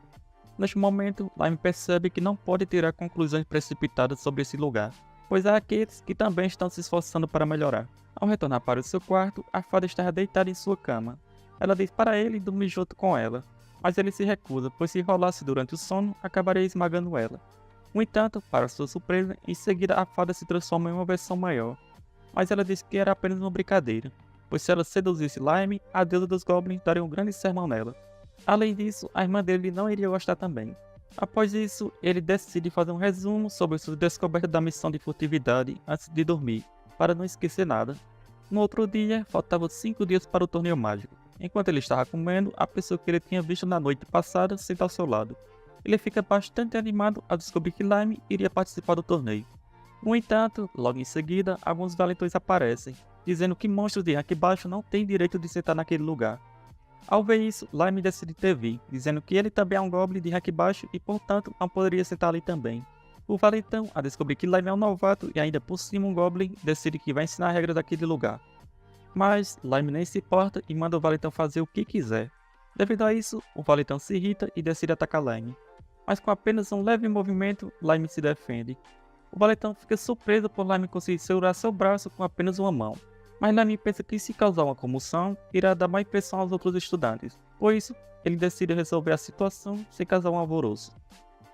Neste momento, Lime percebe que não pode tirar conclusões precipitadas sobre esse lugar, pois há aqueles que também estão se esforçando para melhorar. Ao retornar para o seu quarto, a fada está deitada em sua cama. Ela diz para ele dormir junto com ela, mas ele se recusa, pois se rolasse durante o sono, acabaria esmagando ela. No entanto, para sua surpresa, em seguida a fada se transforma em uma versão maior, mas ela diz que era apenas uma brincadeira, pois se ela seduzisse Lime, a deusa dos Goblins daria um grande sermão nela. Além disso, a irmã dele não iria gostar também. Após isso, ele decide fazer um resumo sobre sua descoberta da missão de furtividade antes de dormir, para não esquecer nada. No outro dia, faltavam 5 dias para o torneio mágico. Enquanto ele estava comendo, a pessoa que ele tinha visto na noite passada senta ao seu lado. Ele fica bastante animado ao descobrir que Lime iria participar do torneio. No entanto, logo em seguida, alguns valentões aparecem, dizendo que monstros de rank baixo não têm direito de sentar naquele lugar. Ao ver isso, Lime decide intervir, dizendo que ele também é um Goblin de rank baixo e portanto não poderia sentar ali também. O valentão, a descobrir que Lime é um novato e ainda por cima um Goblin, decide que vai ensinar a regra daquele lugar. Mas Lime nem se importa e manda o valentão fazer o que quiser. Devido a isso, o valentão se irrita e decide atacar Lime. Mas com apenas um leve movimento, Lime se defende. O valentão fica surpreso por Lime conseguir segurar seu braço com apenas uma mão. Mas Lime pensa que se causar uma comoção, irá dar má impressão aos outros estudantes. Por isso, ele decide resolver a situação sem causar um alvoroço.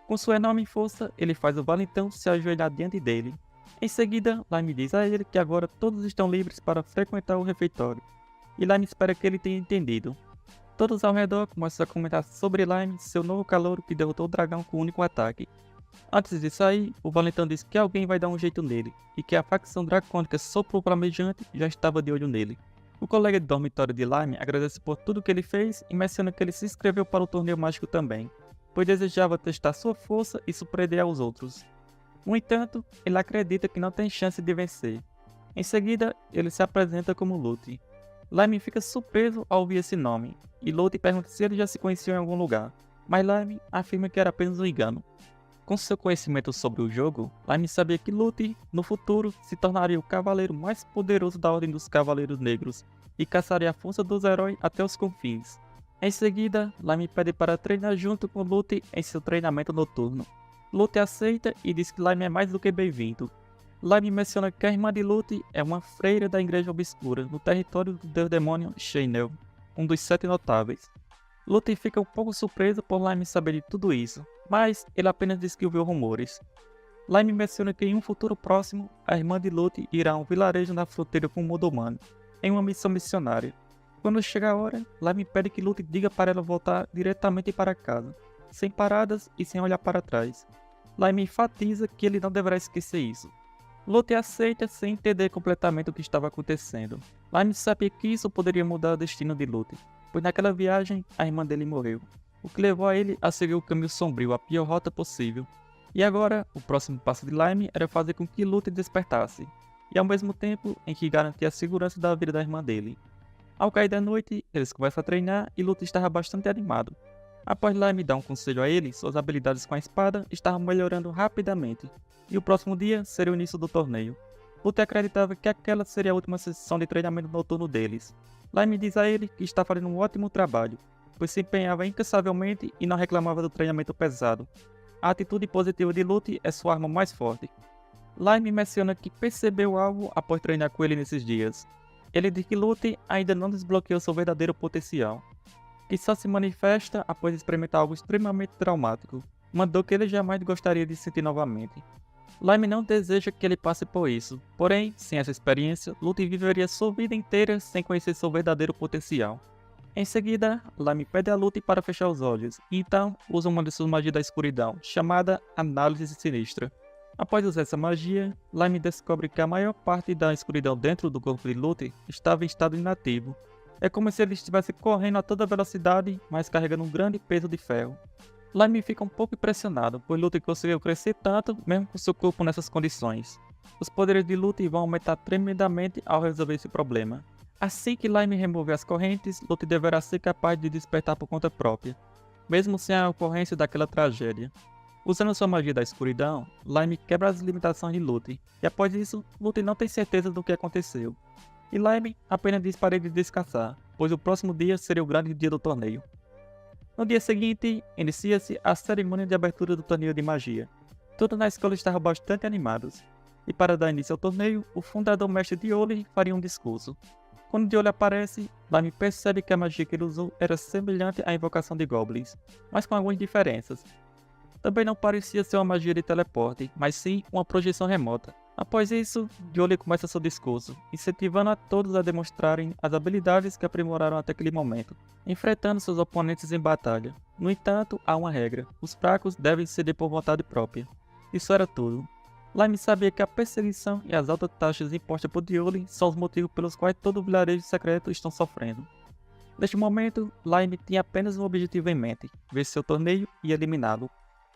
Com sua enorme força, ele faz o valentão se ajoelhar diante dele. Em seguida, Lime diz a ele que agora todos estão livres para frequentar o refeitório. E Lime espera que ele tenha entendido. Todos ao redor começam a comentar sobre Lime, seu novo calouro que derrotou o dragão com um único ataque. Antes de sair, o valentão diz que alguém vai dar um jeito nele, e que a facção dracônica Sopro Flamejante já estava de olho nele. O colega de dormitório de Lime agradece por tudo que ele fez e menciona que ele se inscreveu para o torneio mágico também, pois desejava testar sua força e surpreender aos outros. No entanto, ele acredita que não tem chance de vencer. Em seguida, ele se apresenta como Lute. Lime fica surpreso ao ouvir esse nome, e Lute pergunta se ele já se conheciam em algum lugar, mas Lime afirma que era apenas um engano. Com seu conhecimento sobre o jogo, Lime sabia que Lute, no futuro, se tornaria o cavaleiro mais poderoso da Ordem dos Cavaleiros Negros e caçaria a força dos heróis até os confins. Em seguida, Lime pede para treinar junto com Lute em seu treinamento noturno. Lute aceita e diz que Lime é mais do que bem-vindo. Lime menciona que a irmã de Lute é uma freira da Igreja Obscura no território do deus demônio Shainel, um dos 7 notáveis. Lute fica um pouco surpreso por Lime saber de tudo isso, mas ele apenas diz que ouviu rumores. Lime menciona que em um futuro próximo, a irmã de Lute irá a um vilarejo na fronteira com o mundo humano, em uma missão missionária. Quando chega a hora, Lime pede que Lute diga para ela voltar diretamente para casa, sem paradas e sem olhar para trás. Lime enfatiza que ele não deverá esquecer isso. Lute aceita sem entender completamente o que estava acontecendo. Lime sabia que isso poderia mudar o destino de Lute, pois naquela viagem a irmã dele morreu, o que levou a ele a seguir o caminho sombrio, a pior rota possível. E agora, o próximo passo de Lime era fazer com que Lute despertasse, e ao mesmo tempo em que garantia a segurança da vida da irmã dele. Ao cair da noite, eles começam a treinar e Lute estava bastante animado. Após Lime dar um conselho a ele, suas habilidades com a espada estavam melhorando rapidamente, e o próximo dia seria o início do torneio. Luther acreditava que aquela seria a última sessão de treinamento noturno deles. Lime diz a ele que está fazendo um ótimo trabalho, pois se empenhava incansavelmente e não reclamava do treinamento pesado. A atitude positiva de Luther é sua arma mais forte. Lime menciona que percebeu algo após treinar com ele nesses dias. Ele diz que Luther ainda não desbloqueou seu verdadeiro potencial, que só se manifesta após experimentar algo extremamente traumático, uma dor que ele jamais gostaria de sentir novamente. Lime não deseja que ele passe por isso, porém, sem essa experiência, Luther viveria sua vida inteira sem conhecer seu verdadeiro potencial. Em seguida, Lime pede a Luther para fechar os olhos, e então usa uma de suas magias da escuridão, chamada Análise Sinistra. Após usar essa magia, Lime descobre que a maior parte da escuridão dentro do corpo de Luther estava em estado inativo. É como se ele estivesse correndo a toda velocidade, mas carregando um grande peso de ferro. Lime fica um pouco impressionado, pois Luther conseguiu crescer tanto mesmo com seu corpo nessas condições. Os poderes de Luther vão aumentar tremendamente ao resolver esse problema. Assim que Lime remover as correntes, Luther deverá ser capaz de despertar por conta própria, mesmo sem a ocorrência daquela tragédia. Usando sua magia da escuridão, Lime quebra as limitações de Luther, e após isso, Luther não tem certeza do que aconteceu. E Lime apenas diz para ele descansar, pois o próximo dia seria o grande dia do torneio. No dia seguinte, inicia-se a cerimônia de abertura do torneio de magia. Todos na escola estavam bastante animados, e para dar início ao torneio, o fundador mestre Dioli faria um discurso. Quando Dioli aparece, Lime percebe que a magia que ele usou era semelhante à invocação de goblins, mas com algumas diferenças. Também não parecia ser uma magia de teleporte, mas sim uma projeção remota. Após isso, Dioli começa seu discurso, incentivando a todos a demonstrarem as habilidades que aprimoraram até aquele momento, enfrentando seus oponentes em batalha. No entanto, há uma regra: os fracos devem ceder por vontade própria. Isso era tudo. Lime sabia que a perseguição e as altas taxas impostas por Dioli são os motivos pelos quais todo o vilarejo secreto estão sofrendo. Neste momento, Lime tinha apenas um objetivo em mente: vencer o torneio e eliminá-lo.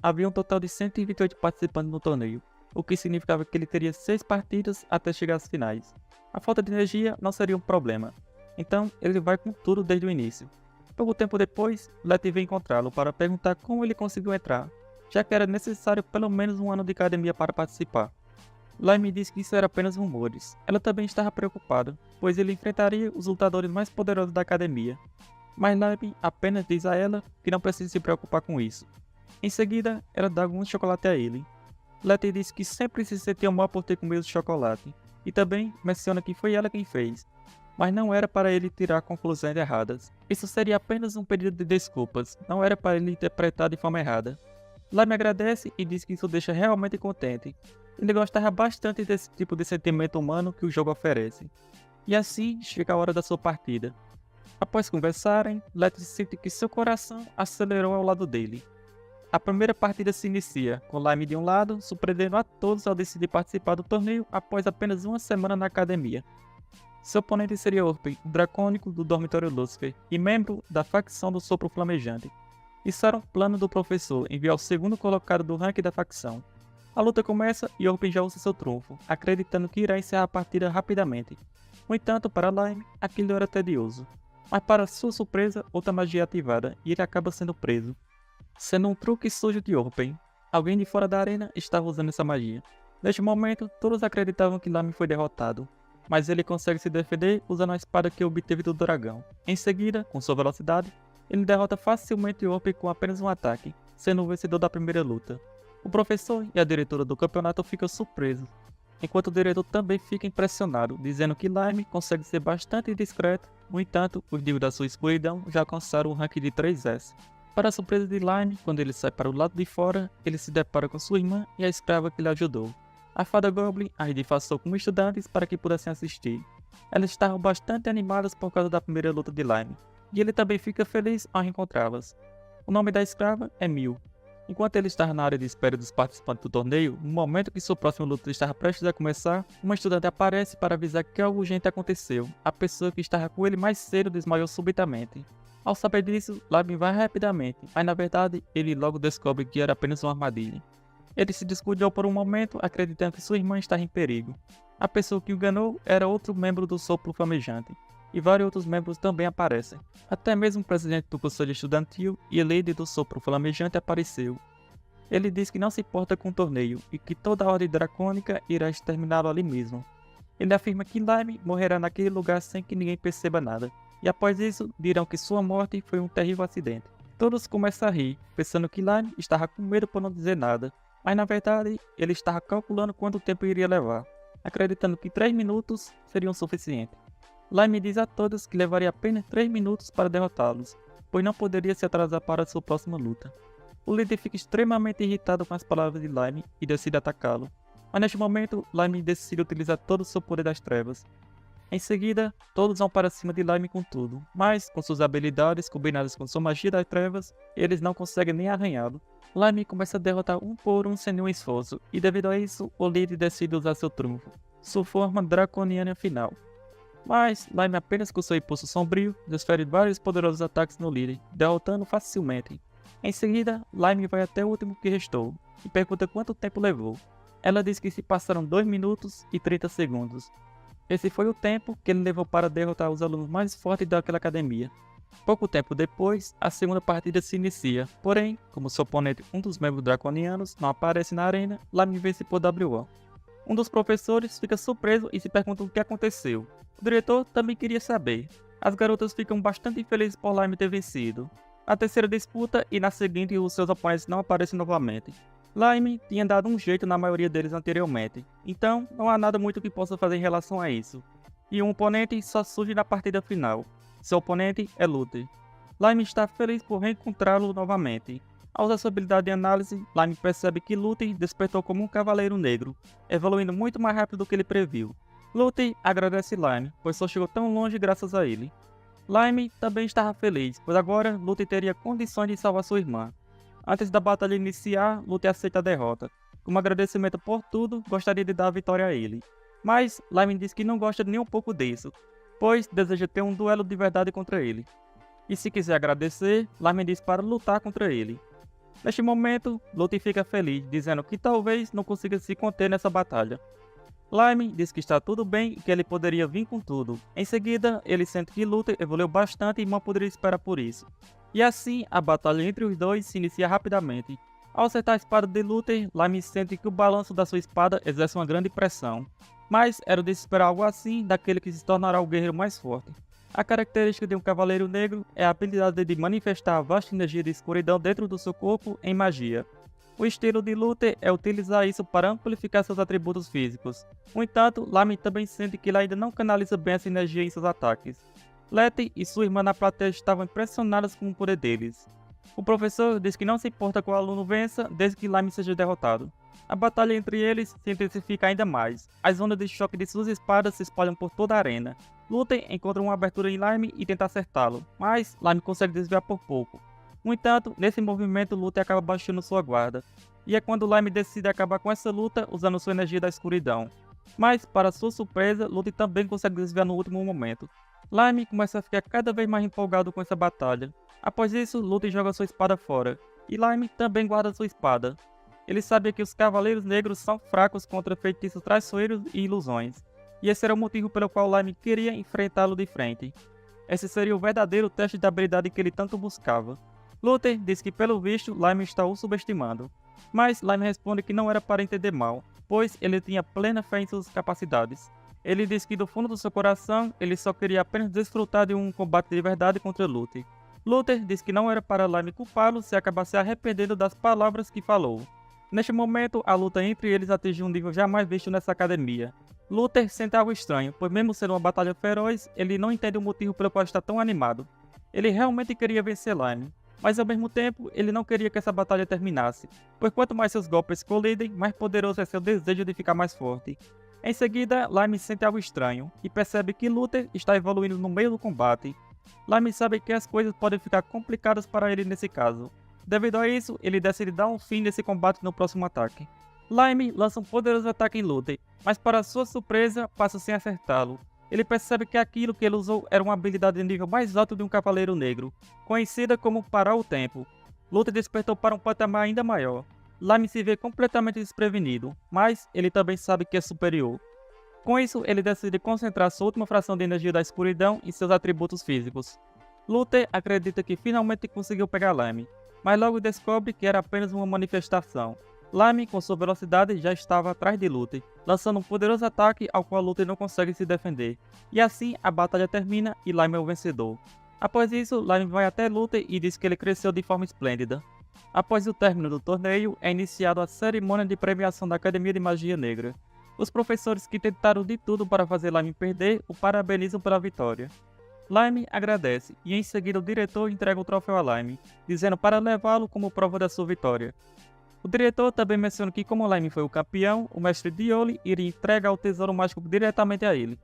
Havia um total de 128 participantes no torneio, o que significava que ele teria 6 partidas até chegar às finais. A falta de energia não seria um problema, então ele vai com tudo desde o início. Pouco tempo depois, Letty vem encontrá-lo para perguntar como ele conseguiu entrar, já que era necessário pelo menos um ano de academia para participar. Lime diz que isso era apenas rumores. Ela também estava preocupada, pois ele enfrentaria os lutadores mais poderosos da academia. Mas Lime apenas diz a ela que não precisa se preocupar com isso. Em seguida, ela dá algum chocolate a ele. Letty diz que sempre se sentiu mal por ter comido o chocolate, e também menciona que foi ela quem fez, mas não era para ele tirar conclusões erradas. Isso seria apenas um pedido de desculpas, não era para ele interpretar de forma errada. Lime agradece e diz que isso o deixa realmente contente. Ele gostava bastante desse tipo de sentimento humano que o jogo oferece. E assim chega a hora da sua partida. Após conversarem, Letty sente que seu coração acelerou ao lado dele. A primeira partida se inicia, com Lime de um lado, surpreendendo a todos ao decidir participar do torneio após apenas uma semana na academia. Seu oponente seria Orpen, o dracônico do dormitório Lucifer e membro da facção do Sopro Flamejante. Isso era um plano do professor, enviar o segundo colocado do ranking da facção. A luta começa e Orpen já usa seu trunfo, acreditando que irá encerrar a partida rapidamente. No entanto, para Lime, aquilo era tedioso. Mas para sua surpresa, outra magia é ativada e ele acaba sendo preso. Sendo um truque sujo de Orpen, alguém de fora da arena estava usando essa magia. Neste momento, todos acreditavam que Lime foi derrotado, mas ele consegue se defender usando a espada que obteve do dragão. Em seguida, com sua velocidade, ele derrota facilmente Orpen com apenas um ataque, sendo o vencedor da primeira luta. O professor e a diretora do campeonato ficam surpresos, enquanto o diretor também fica impressionado, dizendo que Lime consegue ser bastante discreto. No entanto, os divos da sua escuridão já alcançaram o ranking de 3S. Para a surpresa de Lime, quando ele sai para o lado de fora, ele se depara com sua irmã e a escrava que lhe ajudou. A fada Goblin as disfarçou como estudantes para que pudessem assistir. Elas estavam bastante animadas por causa da primeira luta de Lime, e ele também fica feliz ao reencontrá-las. O nome da escrava é Mil. Enquanto ele estava na área de espera dos participantes do torneio, no momento que sua próxima luta estava prestes a começar, uma estudante aparece para avisar que algo urgente aconteceu. A pessoa que estava com ele mais cedo desmaiou subitamente. Ao saber disso, Lime vai rapidamente, mas na verdade, ele logo descobre que era apenas uma armadilha. Ele se descuidou por um momento, acreditando que sua irmã estava em perigo. A pessoa que o enganou era outro membro do Sopro Flamejante, e vários outros membros também aparecem. Até mesmo o presidente do Conselho Estudantil e a líder do Sopro Flamejante apareceu. Ele diz que não se importa com o torneio, e que toda a ordem dracônica irá exterminá-lo ali mesmo. Ele afirma que Lime morrerá naquele lugar sem que ninguém perceba nada, e após isso dirão que sua morte foi um terrível acidente. Todos começam a rir, pensando que Lime estava com medo por não dizer nada, mas na verdade ele estava calculando quanto tempo iria levar, acreditando que 3 minutos seriam suficientes. Lime diz a todos que levaria apenas 3 minutos para derrotá-los, pois não poderia se atrasar para sua próxima luta. O líder fica extremamente irritado com as palavras de Lime e decide atacá-lo, mas neste momento Lime decide utilizar todo o seu poder das trevas. Em seguida, todos vão para cima de Lime com tudo, mas com suas habilidades combinadas com sua magia das trevas, eles não conseguem nem arranhá-lo. Lime começa a derrotar um por um sem nenhum esforço, e devido a isso, o líder decide usar seu trunfo, sua forma draconiana final. Mas Lime apenas com seu impulso sombrio, desfere vários poderosos ataques no líder, derrotando facilmente. Em seguida, Lime vai até o último que restou, e pergunta quanto tempo levou. Ela diz que se passaram 2 minutos e 30 segundos. Esse foi o tempo que ele levou para derrotar os alunos mais fortes daquela academia. Pouco tempo depois, a segunda partida se inicia, porém, como seu oponente, um dos membros draconianos, não aparece na arena, Lime vence por WO. Um dos professores fica surpreso e se pergunta o que aconteceu. O diretor também queria saber. As garotas ficam bastante infelizes por Lime ter vencido. Na terceira disputa e na seguinte, os seus oponentes não aparecem novamente. Lime tinha dado um jeito na maioria deles anteriormente, então não há nada muito que possa fazer em relação a isso. E um oponente só surge na partida final. Seu oponente é Luther. Lime está feliz por reencontrá-lo novamente. Ao usar sua habilidade de análise, Lime percebe que Luther despertou como um cavaleiro negro, evoluindo muito mais rápido do que ele previu. Luther agradece Lime, pois só chegou tão longe graças a ele. Lime também estava feliz, pois agora Luther teria condições de salvar sua irmã. Antes da batalha iniciar, Luther aceita a derrota. Como agradecimento por tudo, gostaria de dar a vitória a ele. Mas Lime diz que não gosta nem um pouco disso, pois deseja ter um duelo de verdade contra ele. E se quiser agradecer, Lime diz para lutar contra ele. Neste momento, Luther fica feliz, dizendo que talvez não consiga se conter nessa batalha. Lime diz que está tudo bem e que ele poderia vir com tudo. Em seguida, ele sente que Luther evoluiu bastante e mal poderia esperar por isso. E assim, a batalha entre os dois se inicia rapidamente. Ao acertar a espada de Luther, Lime sente que o balanço da sua espada exerce uma grande pressão. Mas era de se esperar algo assim daquele que se tornará o guerreiro mais forte. A característica de um cavaleiro negro é a habilidade de manifestar a vasta energia de escuridão dentro do seu corpo em magia. O estilo de Luther é utilizar isso para amplificar seus atributos físicos. No entanto, Lime também sente que ele ainda não canaliza bem essa energia em seus ataques. Letty e sua irmã na plateia estavam impressionadas com o poder deles. O professor diz que não se importa com o aluno vença desde que Lime seja derrotado. A batalha entre eles se intensifica ainda mais. As ondas de choque de suas espadas se espalham por toda a arena. Luther encontra uma abertura em Lime e tenta acertá-lo, mas Lime consegue desviar por pouco. No entanto, nesse movimento, Luther acaba baixando sua guarda. E é quando Lime decide acabar com essa luta usando sua energia da escuridão. Mas, para sua surpresa, Luther também consegue desviar no último momento. Lime começa a ficar cada vez mais empolgado com essa batalha. Após isso, Luther joga sua espada fora, e Lime também guarda sua espada. Ele sabia que os Cavaleiros Negros são fracos contra feitiços traiçoeiros e ilusões, e esse era o motivo pelo qual Lime queria enfrentá-lo de frente. Esse seria o verdadeiro teste de habilidade que ele tanto buscava. Luther diz que pelo visto Lime está o subestimando, mas Lime responde que não era para entender mal, pois ele tinha plena fé em suas capacidades. Ele diz que do fundo do seu coração, ele só queria apenas desfrutar de um combate de verdade contra Luther. Luther diz que não era para Lime culpá-lo se acabasse se arrependendo das palavras que falou. Neste momento, a luta entre eles atingiu um nível jamais visto nessa academia. Luther sente algo estranho, pois mesmo sendo uma batalha feroz, ele não entende o motivo pelo qual está tão animado. Ele realmente queria vencer Lime, mas ao mesmo tempo, ele não queria que essa batalha terminasse, pois quanto mais seus golpes colidem, mais poderoso é seu desejo de ficar mais forte. Em seguida, Lime sente algo estranho e percebe que Luther está evoluindo no meio do combate. Lime sabe que as coisas podem ficar complicadas para ele nesse caso. Devido a isso, ele decide dar um fim nesse combate no próximo ataque. Lime lança um poderoso ataque em Luther, mas para sua surpresa, passa sem acertá-lo. Ele percebe que aquilo que ele usou era uma habilidade de nível mais alto de um Cavaleiro Negro, conhecida como Parar o Tempo. Luther despertou para um patamar ainda maior. Lime se vê completamente desprevenido, mas ele também sabe que é superior. Com isso, ele decide concentrar sua última fração de energia da escuridão em seus atributos físicos. Luther acredita que finalmente conseguiu pegar Lime, mas logo descobre que era apenas uma manifestação. Lime, com sua velocidade, já estava atrás de Luther, lançando um poderoso ataque ao qual Luther não consegue se defender. E assim, a batalha termina e Lime é o vencedor. Após isso, Lime vai até Luther e diz que ele cresceu de forma esplêndida. Após o término do torneio, é iniciada a cerimônia de premiação da Academia de Magia Negra. Os professores que tentaram de tudo para fazer Lime perder o parabenizam pela vitória. Lime agradece e em seguida o diretor entrega o troféu a Lime, dizendo para levá-lo como prova da sua vitória. O diretor também menciona que como Lime foi o campeão, o mestre Dioli iria entregar o tesouro mágico diretamente a ele.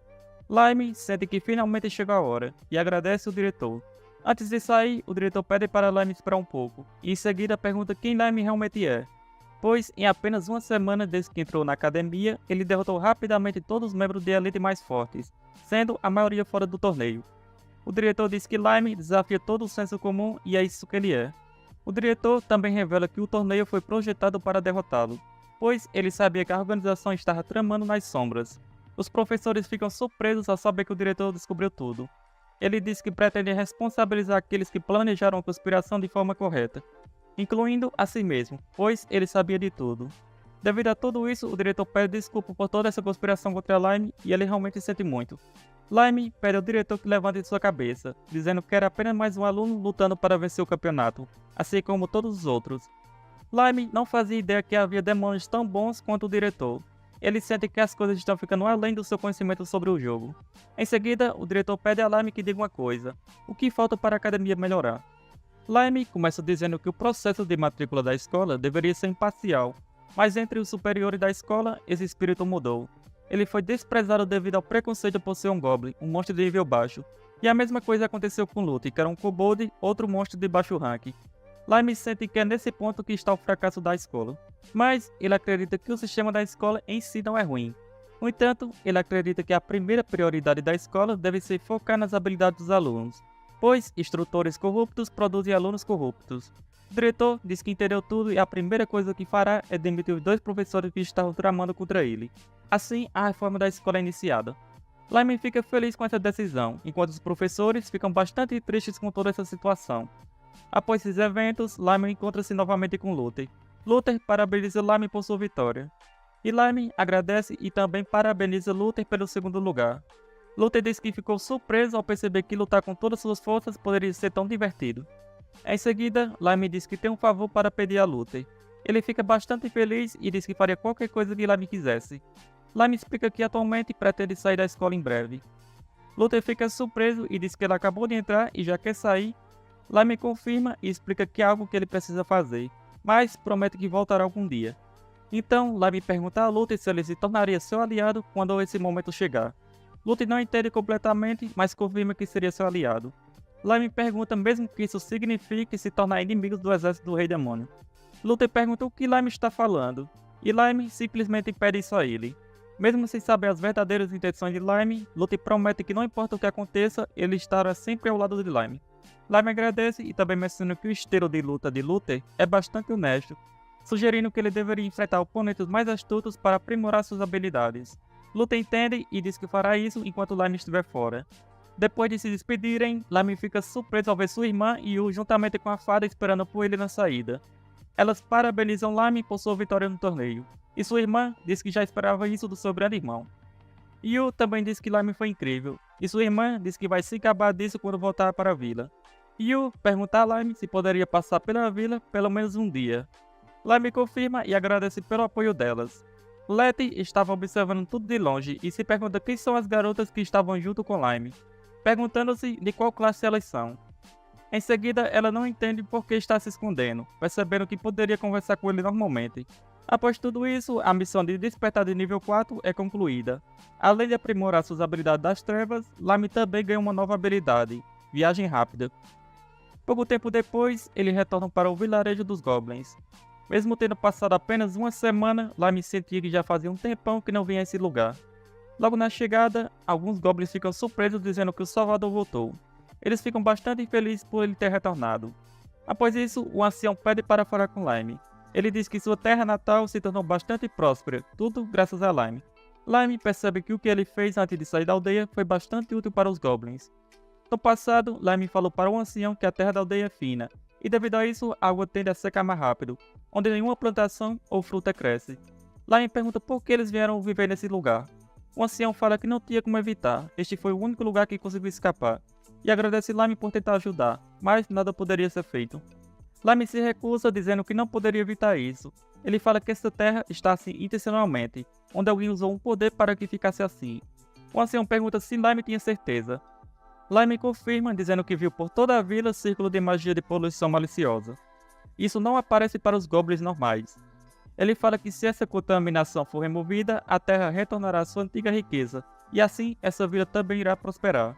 Lime sente que finalmente chegou a hora e agradece o diretor. Antes de sair, o diretor pede para Lime esperar um pouco e em seguida pergunta quem Lime realmente é, pois em apenas uma semana desde que entrou na academia, ele derrotou rapidamente todos os membros de elite mais fortes, sendo a maioria fora do torneio. O diretor diz que Lime desafia todo o senso comum e é isso que ele é. O diretor também revela que o torneio foi projetado para derrotá-lo, pois ele sabia que a organização estava tramando nas sombras. Os professores ficam surpresos ao saber que o diretor descobriu tudo. Ele diz que pretende responsabilizar aqueles que planejaram a conspiração de forma correta, incluindo a si mesmo, pois ele sabia de tudo. Devido a tudo isso, o diretor pede desculpa por toda essa conspiração contra Lime e ele realmente sente muito. Lime pede ao diretor que levante sua cabeça, dizendo que era apenas mais um aluno lutando para vencer o campeonato, assim como todos os outros. Lime não fazia ideia que havia demônios tão bons quanto o diretor. Ele sente que as coisas estão ficando além do seu conhecimento sobre o jogo. Em seguida, o diretor pede a Lime que diga uma coisa: o que falta para a academia melhorar? Lime começa dizendo que o processo de matrícula da escola deveria ser imparcial, mas entre os superiores da escola, esse espírito mudou. Ele foi desprezado devido ao preconceito por ser um Goblin, um monstro de nível baixo. E a mesma coisa aconteceu com Luther, que era um Kobold, outro monstro de baixo rank. Lime sente que é nesse ponto que está o fracasso da escola. Mas ele acredita que o sistema da escola em si não é ruim. No entanto, ele acredita que a primeira prioridade da escola deve ser focar nas habilidades dos alunos, pois instrutores corruptos produzem alunos corruptos. O diretor diz que entendeu tudo e a primeira coisa que fará é demitir os 2 professores que estavam tramando contra ele. Assim, a reforma da escola é iniciada. Lime fica feliz com essa decisão, enquanto os professores ficam bastante tristes com toda essa situação. Após esses eventos, Lime encontra-se novamente com Luther. Luther parabeniza Lime por sua vitória. E Lime agradece e também parabeniza Luther pelo segundo lugar. Luther diz que ficou surpreso ao perceber que lutar com todas suas forças poderia ser tão divertido. Em seguida, Lime diz que tem um favor para pedir a Luther. Ele fica bastante feliz e diz que faria qualquer coisa que Lime quisesse. Lime explica que atualmente pretende sair da escola em breve. Luther fica surpreso e diz que ele acabou de entrar e já quer sair. Lime confirma e explica que é algo que ele precisa fazer, mas promete que voltará algum dia. Então, Lime pergunta a Luther se ele se tornaria seu aliado quando esse momento chegar. Luther não entende completamente, mas confirma que seria seu aliado. Lime pergunta mesmo que isso signifique se tornar inimigos do exército do Rei Demônio. Luther pergunta o que Lime está falando, e Lime simplesmente pede isso a ele. Mesmo sem saber as verdadeiras intenções de Lime, Luther promete que não importa o que aconteça, ele estará sempre ao lado de Lime. Lime agradece e também menciona que o estilo de luta de Luther é bastante honesto, sugerindo que ele deveria enfrentar oponentes mais astutos para aprimorar suas habilidades. Luther entende e diz que fará isso enquanto Lime estiver fora. Depois de se despedirem, Lime fica surpreso ao ver sua irmã e Yu juntamente com a fada esperando por ele na saída. Elas parabenizam Lime por sua vitória no torneio, e sua irmã diz que já esperava isso do seu grande irmão. Yu também diz que Lime foi incrível, e sua irmã diz que vai se acabar disso quando voltar para a vila. Yu pergunta a Lime se poderia passar pela vila pelo menos um dia. Lime confirma e agradece pelo apoio delas. Letty estava observando tudo de longe e se pergunta quem são as garotas que estavam junto com Lime, perguntando-se de qual classe elas são. Em seguida, ela não entende por que está se escondendo, percebendo que poderia conversar com ele normalmente. Após tudo isso, a missão de despertar de nível 4 é concluída. Além de aprimorar suas habilidades das trevas, Lime também ganha uma nova habilidade, Viagem Rápida. Pouco tempo depois, eles retornam para o vilarejo dos Goblins. Mesmo tendo passado apenas uma semana, Lime sentia que já fazia um tempão que não vinha a esse lugar. Logo na chegada, alguns Goblins ficam surpresos dizendo que o Salvador voltou. Eles ficam bastante felizes por ele ter retornado. Após isso, o ancião pede para falar com Lime. Ele diz que sua terra natal se tornou bastante próspera, tudo graças a Lime. Lime percebe que o que ele fez antes de sair da aldeia foi bastante útil para os Goblins. No passado, Lime falou para o ancião que a terra da aldeia é fina, e devido a isso a água tende a secar mais rápido, onde nenhuma plantação ou fruta cresce. Lime pergunta por que eles vieram viver nesse lugar. O ancião fala que não tinha como evitar, este foi o único lugar que conseguiu escapar, e agradece Lime por tentar ajudar, mas nada poderia ser feito. Lime se recusa, dizendo que não poderia evitar isso. Ele fala que essa terra está assim intencionalmente, onde alguém usou um poder para que ficasse assim. O ancião pergunta se Lime tinha certeza. Lime confirma, dizendo que viu por toda a vila círculo de magia de poluição maliciosa. Isso não aparece para os goblins normais. Ele fala que se essa contaminação for removida, a terra retornará à sua antiga riqueza, e assim essa vila também irá prosperar.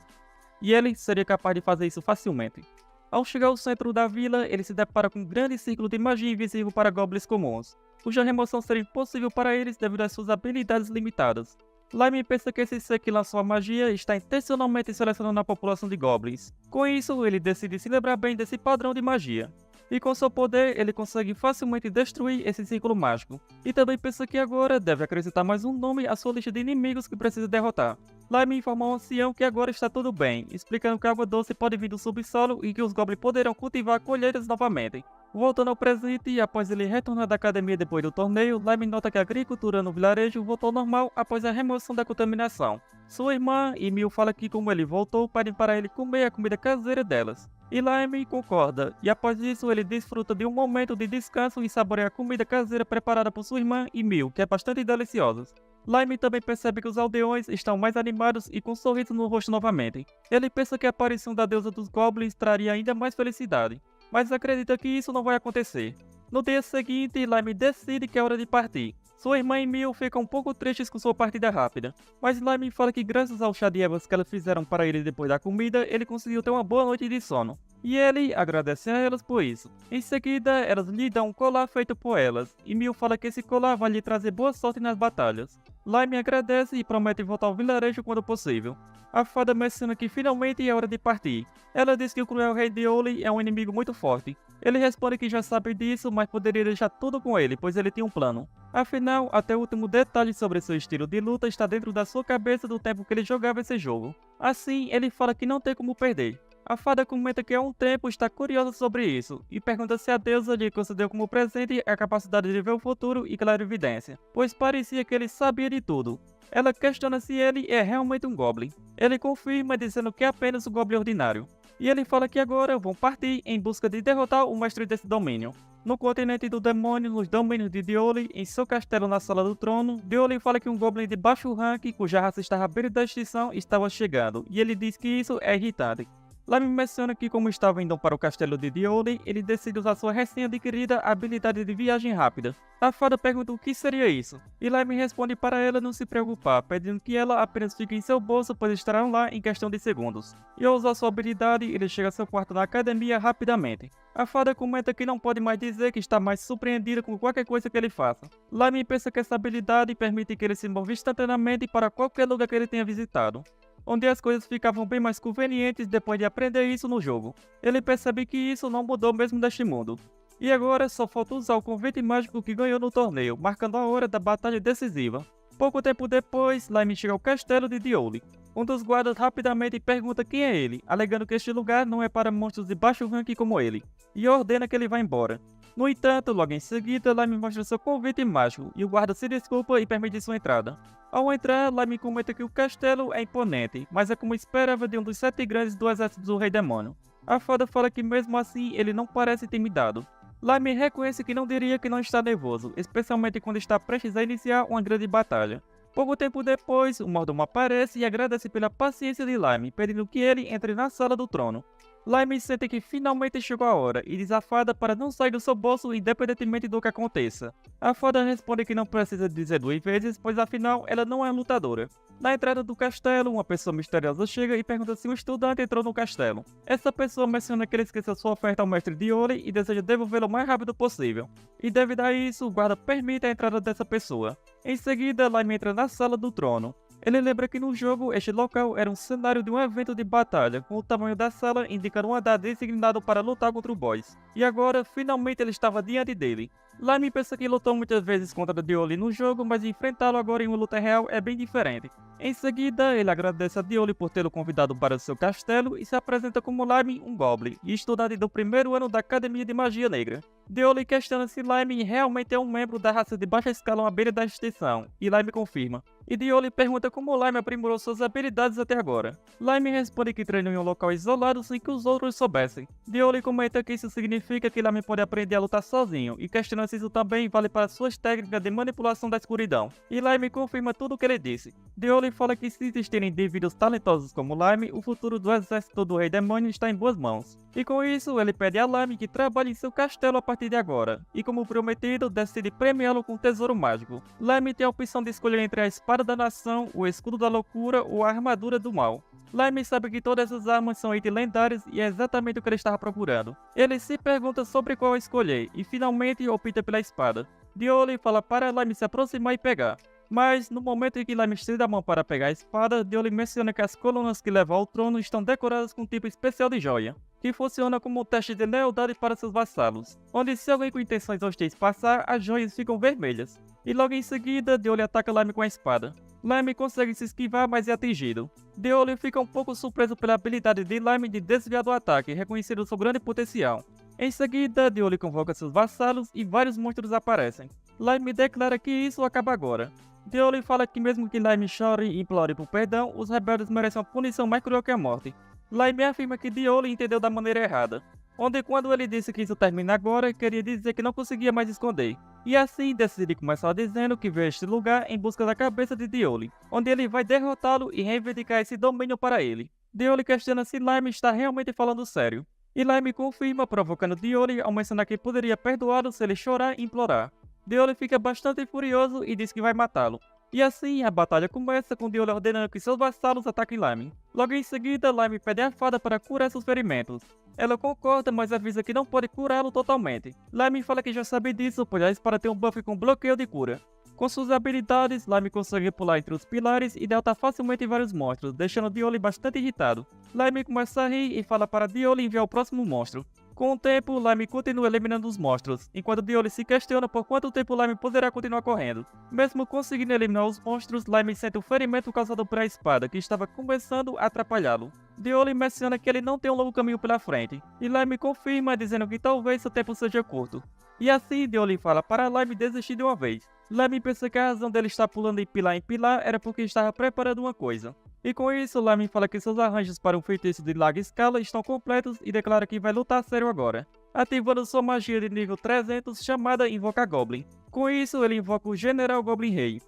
E ele seria capaz de fazer isso facilmente. Ao chegar ao centro da vila, ele se depara com um grande círculo de magia invisível para goblins comuns, cuja remoção seria impossível para eles devido às suas habilidades limitadas. Lime pensa que esse ser que lançou a magia está intencionalmente selecionando a população de goblins. Com isso, ele decide se lembrar bem desse padrão de magia. E com seu poder, ele consegue facilmente destruir esse círculo mágico. E também pensa que agora deve acrescentar mais um nome à sua lista de inimigos que precisa derrotar. Lime informa ao ancião que agora está tudo bem, explicando que a água doce pode vir do subsolo e que os goblins poderão cultivar colheitas novamente. Voltando ao presente, após ele retornar da academia depois do torneio, Lime nota que a agricultura no vilarejo voltou ao normal após a remoção da contaminação. Sua irmã, Emil, fala que como ele voltou, pedem para ele comer a comida caseira delas. E Lime concorda, e após isso ele desfruta de um momento de descanso e saboreia a comida caseira preparada por sua irmã Emil, que é bastante deliciosa. Lime também percebe que os aldeões estão mais animados e com um sorriso no rosto novamente. Ele pensa que a aparição da deusa dos goblins traria ainda mais felicidade, mas acredita que isso não vai acontecer. No dia seguinte, Lime decide que é hora de partir. Sua irmã e Mil ficam um pouco tristes com sua partida rápida, mas Lime fala que graças ao chá de ervas que elas fizeram para ele depois da comida, ele conseguiu ter uma boa noite de sono. E ele agradece a elas por isso. Em seguida, elas lhe dão um colar feito por elas, e Mil fala que esse colar vai lhe trazer boa sorte nas batalhas. Lime agradece e promete voltar ao vilarejo quando possível. A fada menciona que finalmente é hora de partir. Ela diz que o cruel rei Dioli é um inimigo muito forte. Ele responde que já sabe disso, mas poderia deixar tudo com ele, pois ele tinha um plano. Afinal, até o último detalhe sobre seu estilo de luta está dentro da sua cabeça do tempo que ele jogava esse jogo. Assim, ele fala que não tem como perder. A fada comenta que há um tempo está curiosa sobre isso, e pergunta se a deusa lhe concedeu como presente a capacidade de ver o futuro e clarividência, pois parecia que ele sabia de tudo. Ela questiona se ele é realmente um Goblin. Ele confirma dizendo que é apenas um Goblin ordinário. E ele fala que agora vão partir em busca de derrotar o mestre desse domínio. No continente do demônio, nos domínios de Dioli, em seu castelo na Sala do Trono, Dioli fala que um Goblin de baixo rank, cuja raça estava à beira da extinção, estava chegando, e ele diz que isso é irritante. Lime menciona que como estava indo para o castelo de Dioli, ele decide usar sua recém-adquirida habilidade de viagem rápida. A fada pergunta o que seria isso, e Lime responde para ela não se preocupar, pedindo que ela apenas fique em seu bolso, pois estarão lá em questão de segundos. E ao usar sua habilidade, ele chega a seu quarto na academia rapidamente. A fada comenta que não pode mais dizer que está mais surpreendida com qualquer coisa que ele faça. Lime pensa que essa habilidade permite que ele se mova instantaneamente para qualquer lugar que ele tenha visitado, onde as coisas ficavam bem mais convenientes depois de aprender isso no jogo. Ele percebe que isso não mudou mesmo neste mundo. E agora só falta usar o convite mágico que ganhou no torneio, marcando a hora da batalha decisiva. Pouco tempo depois, Lime chega ao castelo de Dioli. Um dos guardas rapidamente pergunta quem é ele, alegando que este lugar não é para monstros de baixo rank como ele, e ordena que ele vá embora. No entanto, logo em seguida, Lime mostra seu convite mágico, e o guarda se desculpa e permite sua entrada. Ao entrar, Lime comenta que o castelo é imponente, mas é como esperava de um dos 7 grandes do exército do Rei Demônio. A fada fala que mesmo assim ele não parece intimidado. Lime reconhece que não diria que não está nervoso, especialmente quando está prestes a iniciar uma grande batalha. Pouco tempo depois, o mordomo aparece e agradece pela paciência de Lime, pedindo que ele entre na Sala do Trono. Lime sente que finalmente chegou a hora e diz à fada para não sair do seu bolso independentemente do que aconteça. A fada responde que não precisa dizer 2 vezes, pois afinal ela não é lutadora. Na entrada do castelo, uma pessoa misteriosa chega e pergunta se um estudante entrou no castelo. Essa pessoa menciona que ele esqueceu sua oferta ao mestre Dioli e deseja devolvê-la o mais rápido possível. E devido a isso, o guarda permite a entrada dessa pessoa. Em seguida, Lime entra na Sala do Trono. Ele lembra que no jogo, este local era um cenário de um evento de batalha, com o tamanho da sala indicando um andar designado para lutar contra o boss. E agora, finalmente ele estava diante dele. Lime pensa que lutou muitas vezes contra Dioli no jogo, mas enfrentá-lo agora em uma luta real é bem diferente. Em seguida, ele agradece a Dioli por tê-lo convidado para seu castelo e se apresenta como Lime, um Goblin, e estudante do primeiro ano da Academia de Magia Negra. Dioli questiona se Lime realmente é um membro da raça de baixa escalão à beira da extinção, e Lime confirma. E Dioli pergunta como Lime aprimorou suas habilidades até agora. Lime responde que treinou em um local isolado sem que os outros soubessem. Dioli comenta que isso significa que Lime pode aprender a lutar sozinho, e questiona se isso também vale para suas técnicas de manipulação da escuridão. E Lime confirma tudo o que ele disse. Dioli fala que se existirem indivíduos talentosos como Lime, o futuro do exército do Rei Demônio está em boas mãos. E com isso, ele pede a Lime que trabalhe em seu castelo a partir de agora, e como prometido, decide premiá-lo com um tesouro mágico. Lime tem a opção de escolher entre a espada da nação, o escudo da loucura ou a armadura do mal. Lime sabe que todas essas armas são itens lendários e é exatamente o que ele estava procurando. Ele se pergunta sobre qual escolher e finalmente opta pela espada. Dioli fala para Lime se aproximar e pegar. Mas, no momento em que Lime estende a mão para pegar a espada, Dioli menciona que as colunas que levam ao trono estão decoradas com um tipo especial de joia, que funciona como um teste de lealdade para seus vassalos, onde se alguém com intenções hostis passar, as joias ficam vermelhas. E logo em seguida, Dioli ataca Lime com a espada. Lime consegue se esquivar, mas é atingido. Dioli fica um pouco surpreso pela habilidade de Lime de desviar do ataque, reconhecendo seu grande potencial. Em seguida, Dioli convoca seus vassalos e vários monstros aparecem. Lime declara que isso acaba agora. Dioli fala que mesmo que Lime chore e implore por perdão, os rebeldes merecem uma punição mais cruel que a morte. Lime afirma que Dioli entendeu da maneira errada, onde quando ele disse que isso termina agora, queria dizer que não conseguia mais esconder. E assim decide começar dizendo que veio a este lugar em busca da cabeça de Dioli, onde ele vai derrotá-lo e reivindicar esse domínio para ele. Dioli questiona se Lime está realmente falando sério, e Lime confirma, provocando Dioli ao mencionar que poderia perdoá-lo se ele chorar e implorar. Dioli fica bastante furioso e diz que vai matá-lo. E assim, a batalha começa com Dioli ordenando que seus vassalos ataquem Lime. Logo em seguida, Lime pede a fada para curar seus ferimentos. Ela concorda, mas avisa que não pode curá-lo totalmente. Lime fala que já sabe disso, pois a espada tem um buff com bloqueio de cura. Com suas habilidades, Lime consegue pular entre os pilares e derrotar facilmente vários monstros, deixando Dioli bastante irritado. Lime começa a rir e fala para Dioli enviar o próximo monstro. Com o tempo, Lime continua eliminando os monstros, enquanto Dioli se questiona por quanto tempo Lime poderá continuar correndo. Mesmo conseguindo eliminar os monstros, Lime sente o ferimento causado por a espada, que estava começando a atrapalhá-lo. Dioli menciona que ele não tem um longo caminho pela frente, e Lime confirma dizendo que talvez seu tempo seja curto. E assim, Dioli fala para Lime desistir de uma vez. Lime pensa que a razão dele estar pulando em pilar era porque estava preparando uma coisa. E com isso, Lime fala que seus arranjos para um feitiço de larga escala estão completos e declara que vai lutar sério agora, ativando sua magia de nível 300 chamada Invocar Goblin. Com isso, ele invoca o General Goblin Rei.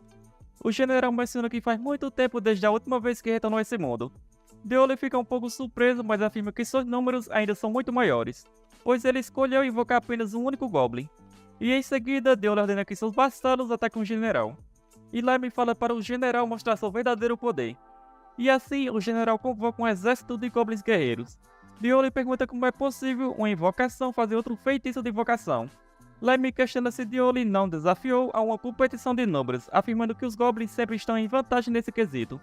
O General menciona que faz muito tempo desde a última vez que retornou a esse mundo. Dioli fica um pouco surpreso, mas afirma que seus números ainda são muito maiores, pois ele escolheu invocar apenas um único Goblin. E em seguida, Dioli ordena que seus vassalos ataquem o General. E Lime fala para o General mostrar seu verdadeiro poder. E assim, o General convoca um exército de Goblins guerreiros. Dioli pergunta como é possível uma invocação fazer outro feitiço de invocação. Lime questiona se Dioli não desafiou a uma competição de números, afirmando que os Goblins sempre estão em vantagem nesse quesito.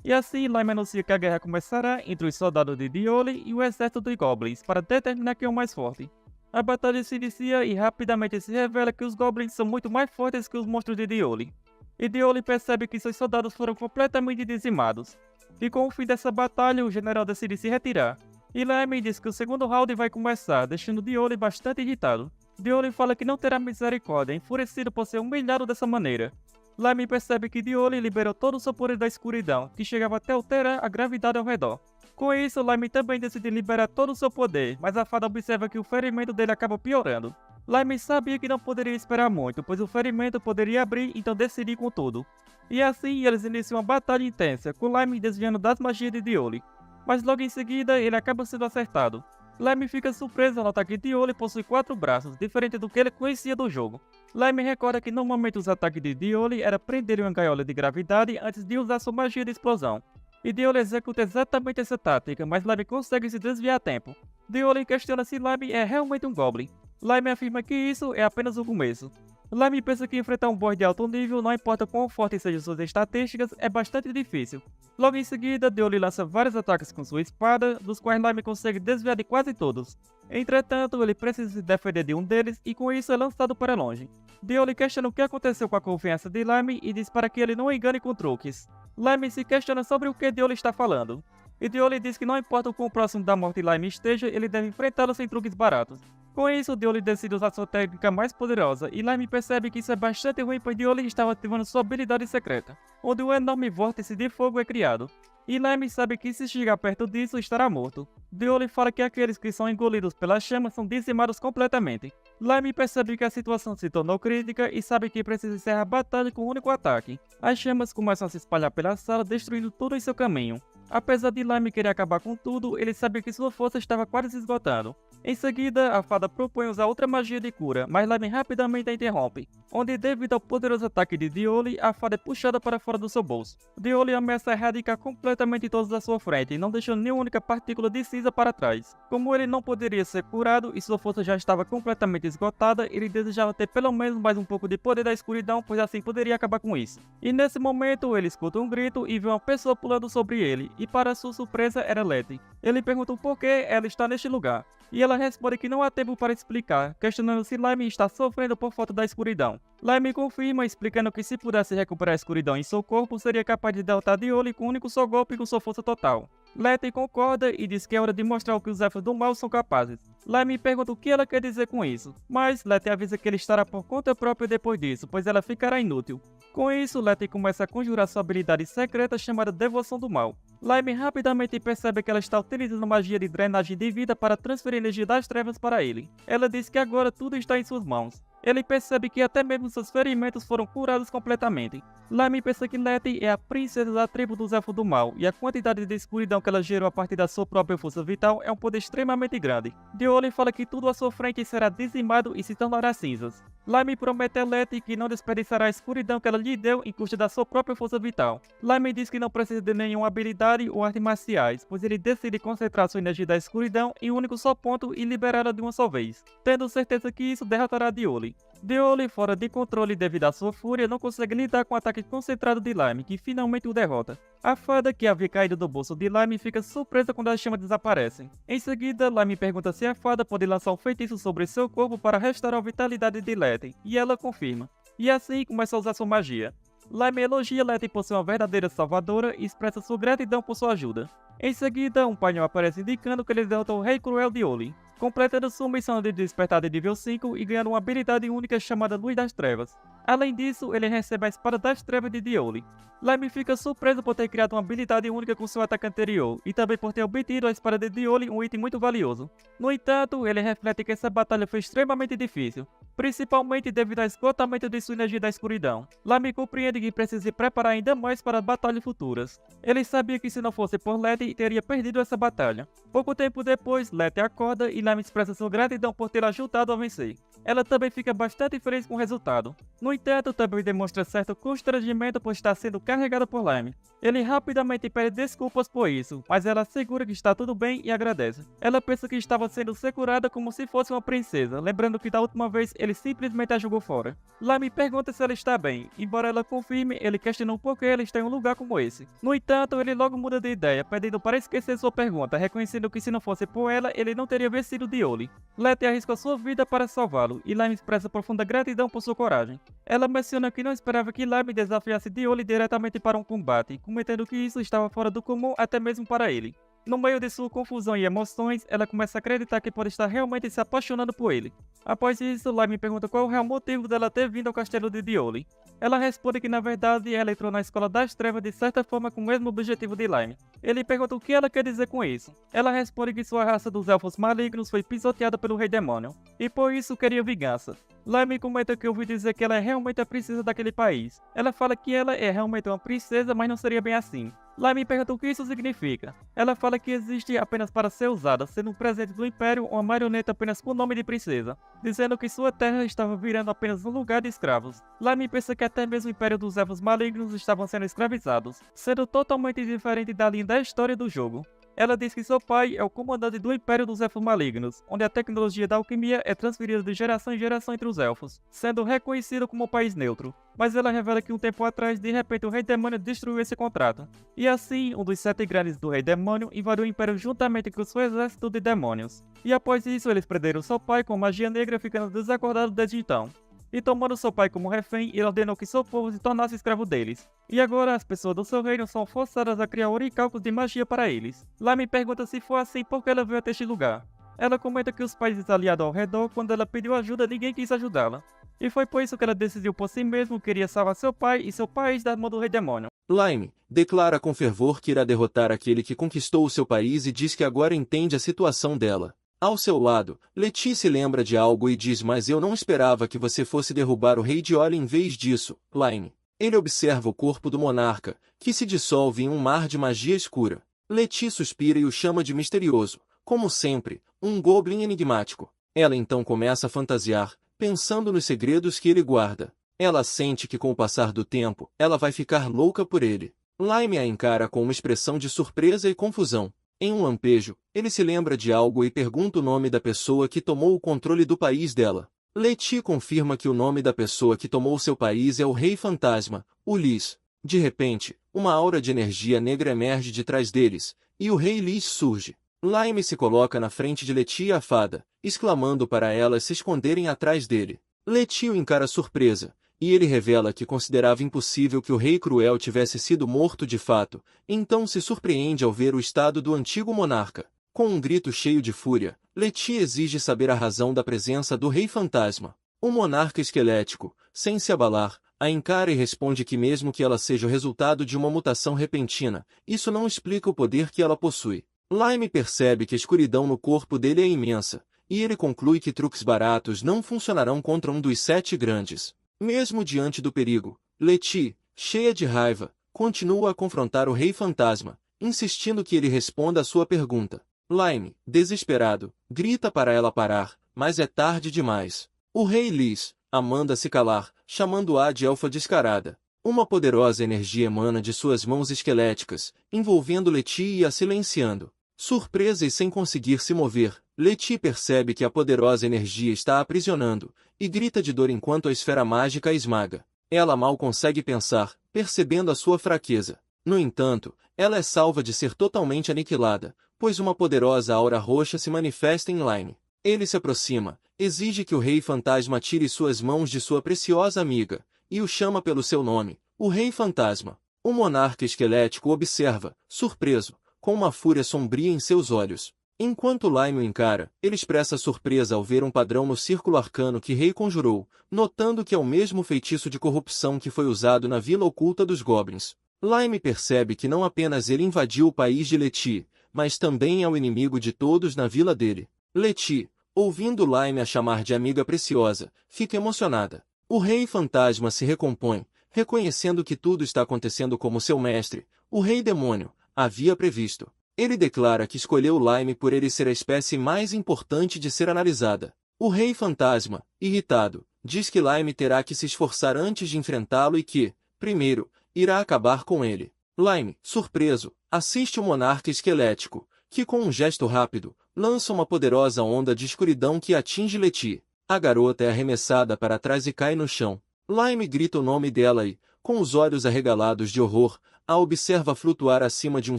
E assim, Lime anuncia que a guerra começará entre os soldados de Dioli e o exército de Goblins, para determinar quem é o mais forte. A batalha se inicia e rapidamente se revela que os Goblins são muito mais fortes que os monstros de Dioli. E Dioli percebe que seus soldados foram completamente dizimados. E com o fim dessa batalha, o general decide se retirar. E Lime diz que o segundo round vai começar, deixando Dioli bastante irritado. Dioli fala que não terá misericórdia, enfurecido por ser humilhado dessa maneira. Lime percebe que Dioli liberou todo o seu poder da escuridão, que chegava até alterar a gravidade ao redor. Com isso, Lime também decide liberar todo o seu poder, mas a fada observa que o ferimento dele acaba piorando. Lime sabia que não poderia esperar muito, pois o ferimento poderia abrir, então decide ir com tudo. E assim, eles iniciam uma batalha intensa, com Lime desviando das magias de Dioli. Mas logo em seguida, ele acaba sendo acertado. Lime fica surpreso ao notar que Dioli possui 4 braços, diferente do que ele conhecia do jogo. Lime recorda que normalmente os ataques de Dioli era prender uma gaiola de gravidade antes de usar sua magia de explosão. E Dioli executa exatamente essa tática, mas Lime consegue se desviar a tempo. Dioli questiona se Lime é realmente um Goblin. Lime afirma que isso é apenas o começo. Lime pensa que enfrentar um boss de alto nível, não importa quão fortes sejam suas estatísticas, é bastante difícil. Logo em seguida, Deoli lança vários ataques com sua espada, dos quais Lime consegue desviar de quase todos. Entretanto, ele precisa se defender de um deles e com isso é lançado para longe. Deoli questiona o que aconteceu com a confiança de Lime e diz para que ele não o engane com truques. Lime se questiona sobre o que Deoli está falando. E Deoli diz que não importa o quão próximo da morte Lime esteja, ele deve enfrentá-lo sem truques baratos. Com isso, Deoli decide usar sua técnica mais poderosa, e Lime percebe que isso é bastante ruim pois Deoli estava ativando sua habilidade secreta, onde um enorme vórtice de fogo é criado. E Lime sabe que se chegar perto disso, estará morto. Deoli fala que aqueles que são engolidos pelas chamas são dizimados completamente. Lime percebe que a situação se tornou crítica e sabe que precisa encerrar a batalha com um único ataque. As chamas começam a se espalhar pela sala, destruindo tudo em seu caminho. Apesar de Lime querer acabar com tudo, ele sabia que sua força estava quase se esgotando. Em seguida, a fada propõe usar outra magia de cura, mas Lime rapidamente a interrompe, onde devido ao poderoso ataque de Deoli, a fada é puxada para fora do seu bolso. Deoli ameaça erradicar completamente todos à sua frente, não deixando nenhuma única partícula de cinza para trás. Como ele não poderia ser curado e sua força já estava completamente esgotada, ele desejava ter pelo menos mais um pouco de poder da escuridão, pois assim poderia acabar com isso. E nesse momento, ele escuta um grito e vê uma pessoa pulando sobre ele, e para sua surpresa era Letty. Ele pergunta o porquê ela está neste lugar, e ela responde que não há tempo para explicar, questionando se Lime está sofrendo por falta da escuridão. Lime confirma, explicando que se pudesse recuperar a escuridão em seu corpo, seria capaz de derrotar Deoli com um único só golpe com sua força total. Letty concorda e diz que é hora de mostrar o que os elfos do mal são capazes. Lime pergunta o que ela quer dizer com isso, mas Letty avisa que ele estará por conta própria depois disso, pois ela ficará inútil. Com isso, Letty começa a conjurar sua habilidade secreta chamada Devoção do Mal. Lime rapidamente percebe que ela está utilizando magia de drenagem de vida para transferir energia das trevas para ele. Ela diz que agora tudo está em suas mãos. Ele percebe que até mesmo seus ferimentos foram curados completamente. Lime pensa que Letty é a princesa da tribo dos Elfos do Mal, e a quantidade de escuridão que ela gerou a partir da sua própria força vital é um poder extremamente grande. Deoli fala que tudo à sua frente será dizimado e se tornará cinzas. Lime promete a Letty que não desperdiçará a escuridão que ela lhe deu em custa da sua própria força vital. Lime diz que não precisa de nenhuma habilidade ou artes marciais, pois ele decide concentrar sua energia da escuridão em um único só ponto e liberá-la de uma só vez, tendo certeza que isso derrotará Deoli. Deoli, fora de controle devido à sua fúria, não consegue lidar com o ataque concentrado de Lime, que finalmente o derrota. A fada, que havia caído do bolso de Lime, fica surpresa quando as chamas desaparecem. Em seguida, Lime pergunta se a fada pode lançar um feitiço sobre seu corpo para restaurar a vitalidade de Letty, e ela confirma. E assim começa a usar sua magia. Lime elogia Letty por ser uma verdadeira salvadora e expressa sua gratidão por sua ajuda. Em seguida, um painel aparece indicando que ele derrotou o Rei Cruel Deoli, completando sua missão de despertar de nível 5 e ganhando uma habilidade única chamada Luz das Trevas. Além disso, ele recebe a Espada das Trevas de Deoli. Lime fica surpreso por ter criado uma habilidade única com seu ataque anterior, e também por ter obtido a Espada de Deoli, um item muito valioso. No entanto, ele reflete que essa batalha foi extremamente difícil, principalmente devido ao esgotamento de sua energia da escuridão. Lime compreende que precisa se preparar ainda mais para batalhas futuras. Ele sabia que se não fosse por Letty, teria perdido essa batalha. Pouco tempo depois, Letty acorda e Lime expressa sua gratidão por ter ajudado a vencer. Ela também fica bastante feliz com o resultado. No entanto, também demonstra certo constrangimento por estar sendo carregada por Lime. Ele rapidamente pede desculpas por isso, mas ela assegura que está tudo bem e agradece. Ela pensa que estava sendo segurada como se fosse uma princesa, lembrando que da última vez ele simplesmente a jogou fora. Lime pergunta se ela está bem, embora ela confirme, ele questiona por que ela está em um lugar como esse. No entanto, ele logo muda de ideia, pedindo para esquecer sua pergunta, reconhecendo que se não fosse por ela, ele não teria vencido Deoli. Letty arrisca sua vida para salvá-lo, e Lime expressa profunda gratidão por sua coragem. Ela menciona que não esperava que Lime desafiasse Deoli diretamente para um combate, cometendo que isso estava fora do comum até mesmo para ele. No meio de sua confusão e emoções, ela começa a acreditar que pode estar realmente se apaixonando por ele. Após isso, Lime pergunta qual é o real motivo dela ter vindo ao castelo de Deoli. Ela responde que na verdade ela entrou na Escola das Trevas de certa forma com o mesmo objetivo de Lime. Ele pergunta o que ela quer dizer com isso. Ela responde que sua raça dos Elfos Malignos foi pisoteada pelo Rei Demônio, e por isso queria vingança. Lime comenta que ouviu dizer que ela é realmente a princesa daquele país. Ela fala que ela é realmente uma princesa, mas não seria bem assim. Lime pergunta o que isso significa. Ela fala que existe apenas para ser usada, sendo um presente do Império uma marioneta apenas com o nome de princesa, dizendo que sua terra estava virando apenas um lugar de escravos. Lime pensa que até mesmo o Império dos Elfos Malignos estavam sendo escravizados, sendo totalmente diferente da linha da história do jogo. Ela diz que seu pai é o comandante do Império dos Elfos Malignos, onde a tecnologia da alquimia é transferida de geração em geração entre os elfos, sendo reconhecido como um país neutro. Mas ela revela que um tempo atrás, de repente, o Rei Demônio destruiu esse contrato. E assim, um dos 7 grandes do Rei Demônio invadiu o Império juntamente com seu exército de demônios. E após isso, eles prenderam seu pai com magia negra, ficando desacordado desde então. E tomando seu pai como refém, ele ordenou que seu povo se tornasse escravo deles. E agora as pessoas do seu reino são forçadas a criar oricalcos de magia para eles. Lá me pergunta se foi assim porque ela veio até este lugar. Ela comenta que os países aliados ao redor, quando ela pediu ajuda, ninguém quis ajudá-la. E foi por isso que ela decidiu por si mesma que queria salvar seu pai e seu país da mão do Rei Demônio. Lime declara com fervor que irá derrotar aquele que conquistou o seu país e diz que agora entende a situação dela. Ao seu lado, Letty se lembra de algo e diz: mas eu não esperava que você fosse derrubar o rei de Olha em vez disso, Lime. Ele observa o corpo do monarca, que se dissolve em um mar de magia escura. Letty suspira e o chama de misterioso, como sempre, um goblin enigmático. Ela então começa a fantasiar, pensando nos segredos que ele guarda. Ela sente que com o passar do tempo, ela vai ficar louca por ele. Lime a encara com uma expressão de surpresa e confusão. Em um lampejo, ele se lembra de algo e pergunta o nome da pessoa que tomou o controle do país dela. Letty confirma que o nome da pessoa que tomou seu país é o Rei Fantasma, Ulis. De repente, uma aura de energia negra emerge de trás deles, e o Rei Lis surge. Lime se coloca na frente de Letty e a fada, exclamando para elas se esconderem atrás dele. Letty o encara surpresa, e ele revela que considerava impossível que o Rei Cruel tivesse sido morto de fato, então se surpreende ao ver o estado do antigo monarca. Com um grito cheio de fúria, Letty exige saber a razão da presença do Rei Fantasma. O monarca esquelético, sem se abalar, a encara e responde que mesmo que ela seja o resultado de uma mutação repentina, isso não explica o poder que ela possui. Lime percebe que a escuridão no corpo dele é imensa, e ele conclui que truques baratos não funcionarão contra um dos 7 grandes. Mesmo diante do perigo, Letty, cheia de raiva, continua a confrontar o Rei Fantasma, insistindo que ele responda a sua pergunta. Lime, desesperado, grita para ela parar, mas é tarde demais. O Rei Lis a manda se calar, chamando-a de elfa descarada. Uma poderosa energia emana de suas mãos esqueléticas, envolvendo Letty e a silenciando. Surpresa e sem conseguir se mover, Letty percebe que a poderosa energia está a aprisionando, e grita de dor enquanto a esfera mágica a esmaga. Ela mal consegue pensar, percebendo a sua fraqueza. No entanto, ela é salva de ser totalmente aniquilada, pois uma poderosa aura roxa se manifesta em Lime. Ele se aproxima, exige que o Rei Fantasma tire suas mãos de sua preciosa amiga, e o chama pelo seu nome, o Rei Fantasma. O monarca esquelético observa, surpreso, com uma fúria sombria em seus olhos. Enquanto Lime o encara, ele expressa surpresa ao ver um padrão no círculo arcano que Rei conjurou, notando que é o mesmo feitiço de corrupção que foi usado na Vila Oculta dos Goblins. Lime percebe que não apenas ele invadiu o país de Letty, mas também é o inimigo de todos na vila dele. Letty, ouvindo Lime a chamar de amiga preciosa, fica emocionada. O Rei Fantasma se recompõe, reconhecendo que tudo está acontecendo como seu mestre, o Rei Demônio, havia previsto. Ele declara que escolheu Lime por ele ser a espécie mais importante de ser analisada. O Rei Fantasma, irritado, diz que Lime terá que se esforçar antes de enfrentá-lo e que, primeiro, irá acabar com ele. Lime, surpreso, assiste o monarca esquelético, que com um gesto rápido, lança uma poderosa onda de escuridão que atinge Letty. A garota é arremessada para trás e cai no chão. Lime grita o nome dela e, com os olhos arregalados de horror, a observa flutuar acima de um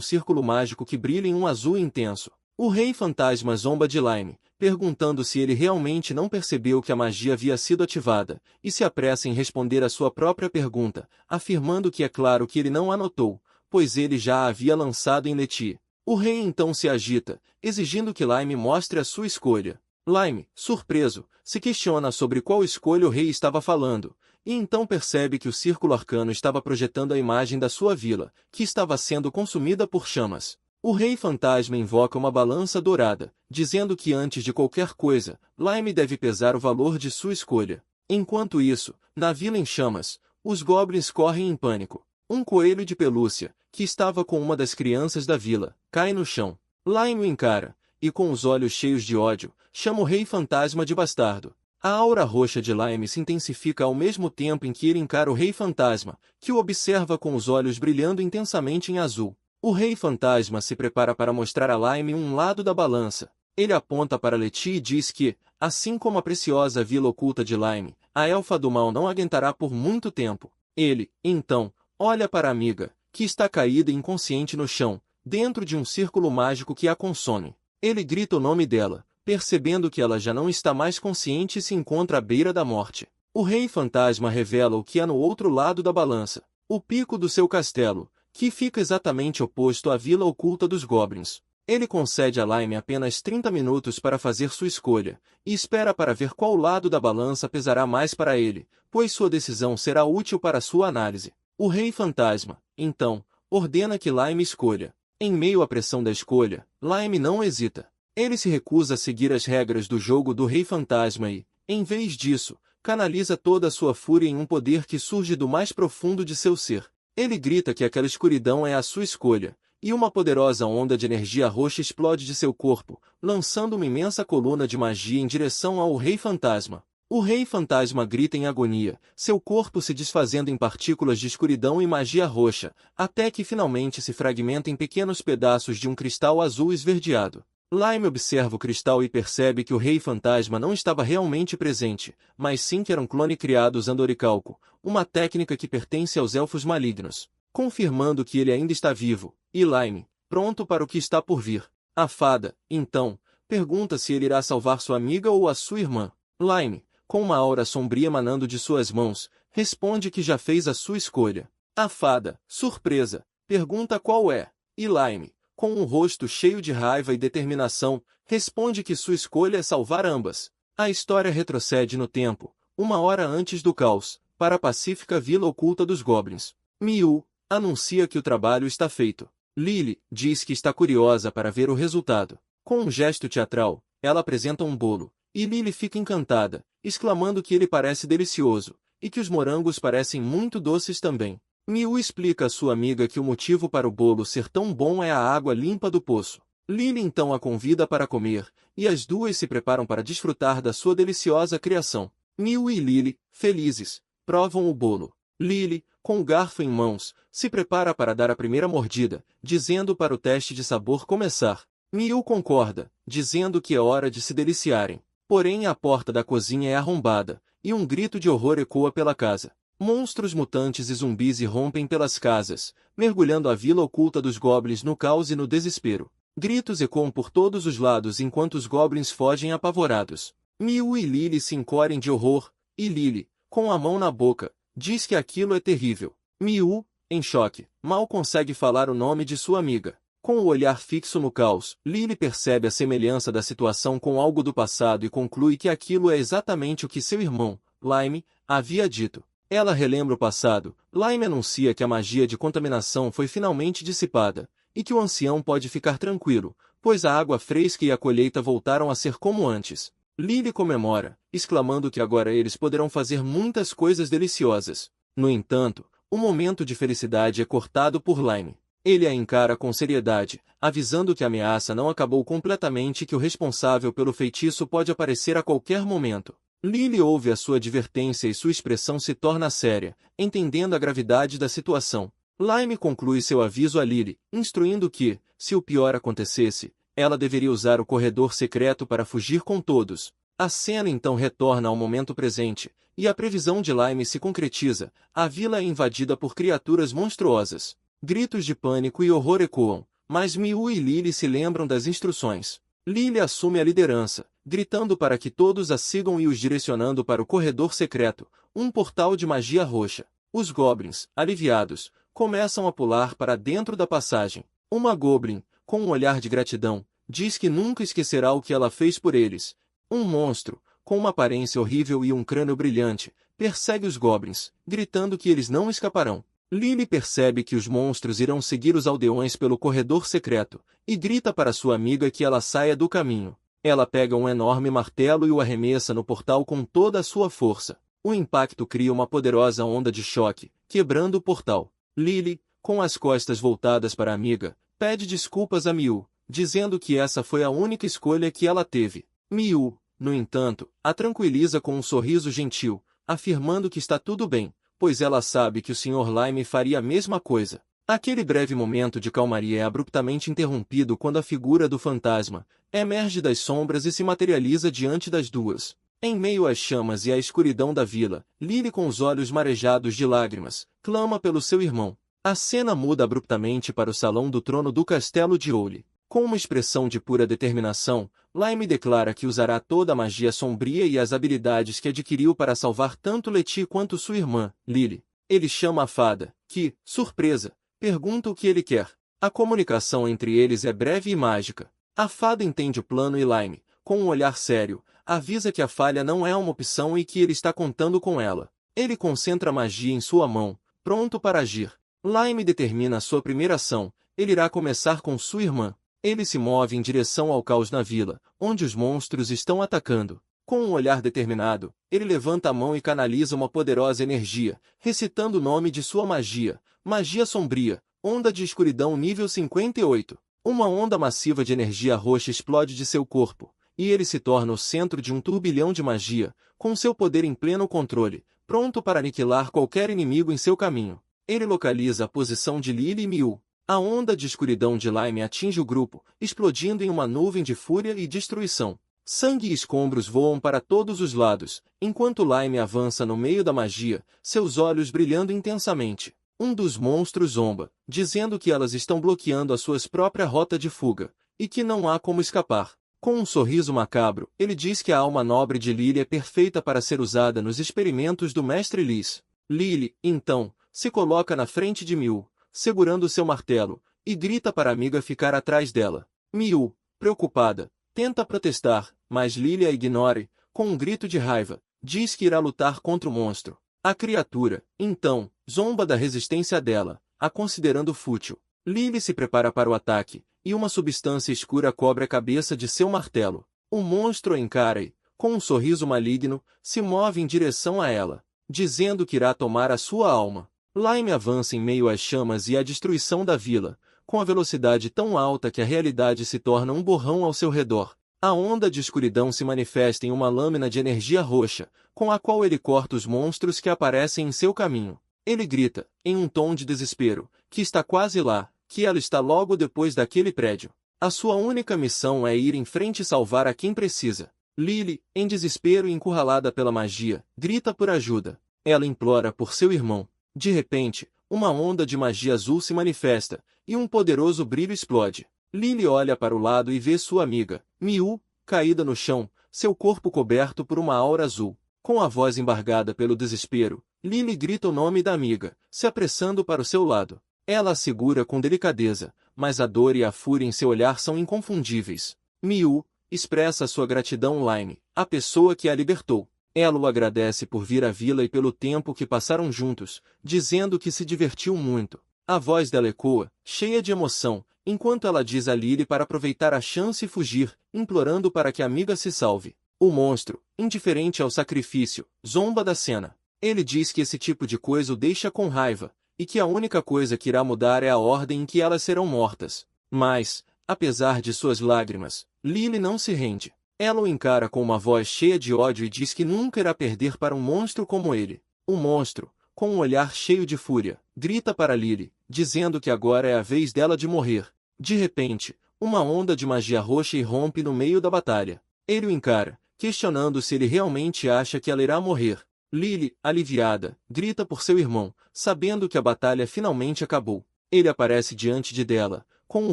círculo mágico que brilha em um azul intenso. O Rei Fantasma zomba de Lime, perguntando se ele realmente não percebeu que a magia havia sido ativada, e se apressa em responder a sua própria pergunta, afirmando que é claro que ele não a notou, pois ele já a havia lançado em Letty. O rei então se agita, exigindo que Lime mostre a sua escolha. Lime, surpreso, se questiona sobre qual escolha o rei estava falando, e então percebe que o círculo arcano estava projetando a imagem da sua vila, que estava sendo consumida por chamas. O Rei Fantasma invoca uma balança dourada, dizendo que antes de qualquer coisa, Lime deve pesar o valor de sua escolha. Enquanto isso, na vila em chamas, os goblins correm em pânico. Um coelho de pelúcia, que estava com uma das crianças da vila, cai no chão. Lime o encara, e com os olhos cheios de ódio, chama o Rei Fantasma de bastardo. A aura roxa de Lime se intensifica ao mesmo tempo em que ele encara o Rei Fantasma, que o observa com os olhos brilhando intensamente em azul. O Rei Fantasma se prepara para mostrar a Lime um lado da balança. Ele aponta para Letty e diz que, assim como a preciosa vila oculta de Lime, a Elfa do Mal não aguentará por muito tempo. Ele, então, olha para a amiga, que está caída e inconsciente no chão, dentro de um círculo mágico que a consome. Ele grita o nome dela, percebendo que ela já não está mais consciente e se encontra à beira da morte. O Rei Fantasma revela o que há no outro lado da balança, o pico do seu castelo, que fica exatamente oposto à vila oculta dos Goblins. Ele concede a Lime apenas 30 minutos para fazer sua escolha, e espera para ver qual lado da balança pesará mais para ele, pois sua decisão será útil para sua análise. O Rei Fantasma, então, ordena que Lime escolha. Em meio à pressão da escolha, Lime não hesita. Ele se recusa a seguir as regras do jogo do Rei Fantasma e, em vez disso, canaliza toda a sua fúria em um poder que surge do mais profundo de seu ser. Ele grita que aquela escuridão é a sua escolha, e uma poderosa onda de energia roxa explode de seu corpo, lançando uma imensa coluna de magia em direção ao Rei Fantasma. O Rei Fantasma grita em agonia, seu corpo se desfazendo em partículas de escuridão e magia roxa, até que finalmente se fragmenta em pequenos pedaços de um cristal azul esverdeado. Lime observa o cristal e percebe que o Rei Fantasma não estava realmente presente, mas sim que era um clone criado usando oricalco, uma técnica que pertence aos elfos malignos, confirmando que ele ainda está vivo, e Lime, pronto para o que está por vir. A fada, então, pergunta se ele irá salvar sua amiga ou a sua irmã. Lime, com uma aura sombria emanando de suas mãos, responde que já fez a sua escolha. A fada, surpresa, pergunta qual é, e Lime, com um rosto cheio de raiva e determinação, responde que sua escolha é salvar ambas. A história retrocede no tempo, uma hora antes do caos, para a pacífica vila oculta dos Goblins. Miu anuncia que o trabalho está feito. Lily diz que está curiosa para ver o resultado. Com um gesto teatral, ela apresenta um bolo, e Lily fica encantada, exclamando que ele parece delicioso, e que os morangos parecem muito doces também. Miu explica à sua amiga que o motivo para o bolo ser tão bom é a água limpa do poço. Lily então a convida para comer, e as duas se preparam para desfrutar da sua deliciosa criação. Miu e Lily, felizes, provam o bolo. Lily, com o garfo em mãos, se prepara para dar a primeira mordida, dizendo para o teste de sabor começar. Miu concorda, dizendo que é hora de se deliciarem. Porém a porta da cozinha é arrombada, e um grito de horror ecoa pela casa. Monstros mutantes e zumbis irrompem pelas casas, mergulhando a vila oculta dos Goblins no caos e no desespero. Gritos ecoam por todos os lados enquanto os Goblins fogem apavorados. Miu e Lily se encolhem de horror, e Lily, com a mão na boca, diz que aquilo é terrível. Miu, em choque, mal consegue falar o nome de sua amiga. Com o olhar fixo no caos, Lily percebe a semelhança da situação com algo do passado e conclui que aquilo é exatamente o que seu irmão, Lime, havia dito. Ela relembra o passado. Lime anuncia que a magia de contaminação foi finalmente dissipada, e que o ancião pode ficar tranquilo, pois a água fresca e a colheita voltaram a ser como antes. Lily comemora, exclamando que agora eles poderão fazer muitas coisas deliciosas. No entanto, o momento de felicidade é cortado por Lime. Ele a encara com seriedade, avisando que a ameaça não acabou completamente e que o responsável pelo feitiço pode aparecer a qualquer momento. Lily ouve a sua advertência e sua expressão se torna séria, entendendo a gravidade da situação. Lime conclui seu aviso a Lily, instruindo que, se o pior acontecesse, ela deveria usar o corredor secreto para fugir com todos. A cena então retorna ao momento presente, e a previsão de Lime se concretiza. A vila é invadida por criaturas monstruosas. Gritos de pânico e horror ecoam, mas Miu e Lily se lembram das instruções. Lily assume a liderança, gritando para que todos a sigam e os direcionando para o corredor secreto, um portal de magia roxa. Os Goblins, aliviados, começam a pular para dentro da passagem. Uma Goblin, com um olhar de gratidão, diz que nunca esquecerá o que ela fez por eles. Um monstro, com uma aparência horrível e um crânio brilhante, persegue os Goblins, gritando que eles não escaparão. Lily percebe que os monstros irão seguir os aldeões pelo corredor secreto, e grita para sua amiga que ela saia do caminho. Ela pega um enorme martelo e o arremessa no portal com toda a sua força. O impacto cria uma poderosa onda de choque, quebrando o portal. Lily, com as costas voltadas para a amiga, pede desculpas a Miu, dizendo que essa foi a única escolha que ela teve. Miu, no entanto, a tranquiliza com um sorriso gentil, afirmando que está tudo bem, pois ela sabe que o Sr. Lime faria a mesma coisa. Aquele breve momento de calmaria é abruptamente interrompido quando a figura do fantasma emerge das sombras e se materializa diante das duas. Em meio às chamas e à escuridão da vila, Lily, com os olhos marejados de lágrimas, clama pelo seu irmão. A cena muda abruptamente para o salão do trono do castelo de Oule. Com uma expressão de pura determinação, Lime declara que usará toda a magia sombria e as habilidades que adquiriu para salvar tanto Letty quanto sua irmã, Lily. Ele chama a fada, que, surpresa, pergunta o que ele quer. A comunicação entre eles é breve e mágica. A fada entende o plano e Lime, com um olhar sério, avisa que a falha não é uma opção e que ele está contando com ela. Ele concentra a magia em sua mão, pronto para agir. Lime determina a sua primeira ação. Ele irá começar com sua irmã. Ele se move em direção ao caos na vila, onde os monstros estão atacando. Com um olhar determinado, ele levanta a mão e canaliza uma poderosa energia, recitando o nome de sua magia, Magia Sombria, Onda de Escuridão nível 58. Uma onda massiva de energia roxa explode de seu corpo, e ele se torna o centro de um turbilhão de magia, com seu poder em pleno controle, pronto para aniquilar qualquer inimigo em seu caminho. Ele localiza a posição de Lily e Miu. A onda de escuridão de Lime atinge o grupo, explodindo em uma nuvem de fúria e destruição. Sangue e escombros voam para todos os lados, enquanto Lime avança no meio da magia, seus olhos brilhando intensamente. Um dos monstros zomba, dizendo que elas estão bloqueando a sua própria rota de fuga, e que não há como escapar. Com um sorriso macabro, ele diz que a alma nobre de Lily é perfeita para ser usada nos experimentos do Mestre Lis. Lily, então, se coloca na frente de Miu, segurando seu martelo, e grita para a amiga ficar atrás dela. Miu, preocupada, tenta protestar, mas Lily a ignora, com um grito de raiva, diz que irá lutar contra o monstro. A criatura, então, zomba da resistência dela, a considerando fútil. Lily se prepara para o ataque, e uma substância escura cobre a cabeça de seu martelo. O monstro a encara e, com um sorriso maligno, se move em direção a ela, dizendo que irá tomar a sua alma. Lime avança em meio às chamas e à destruição da vila, com a velocidade tão alta que a realidade se torna um borrão ao seu redor. A onda de escuridão se manifesta em uma lâmina de energia roxa, com a qual ele corta os monstros que aparecem em seu caminho. Ele grita, em um tom de desespero, que está quase lá, que ela está logo depois daquele prédio. A sua única missão é ir em frente e salvar a quem precisa. Lily, em desespero e encurralada pela magia, grita por ajuda. Ela implora por seu irmão. De repente, uma onda de magia azul se manifesta, e um poderoso brilho explode. Lily olha para o lado e vê sua amiga, Miu, caída no chão, seu corpo coberto por uma aura azul. Com a voz embargada pelo desespero, Lily grita o nome da amiga, se apressando para o seu lado. Ela a segura com delicadeza, mas a dor e a fúria em seu olhar são inconfundíveis. Miu expressa sua gratidão a Lime, a pessoa que a libertou. Ela o agradece por vir à vila e pelo tempo que passaram juntos, dizendo que se divertiu muito. A voz dela ecoa, cheia de emoção, enquanto ela diz a Lily para aproveitar a chance e fugir, implorando para que a amiga se salve. O monstro, indiferente ao sacrifício, zomba da cena. Ele diz que esse tipo de coisa o deixa com raiva, e que a única coisa que irá mudar é a ordem em que elas serão mortas. Mas, apesar de suas lágrimas, Lily não se rende. Ela o encara com uma voz cheia de ódio e diz que nunca irá perder para um monstro como ele. O monstro, com um olhar cheio de fúria, grita para Lily, dizendo que agora é a vez dela de morrer. De repente, uma onda de magia roxa irrompe no meio da batalha. Ele o encara, questionando se ele realmente acha que ela irá morrer. Lily, aliviada, grita por seu irmão, sabendo que a batalha finalmente acabou. Ele aparece diante de dela, com um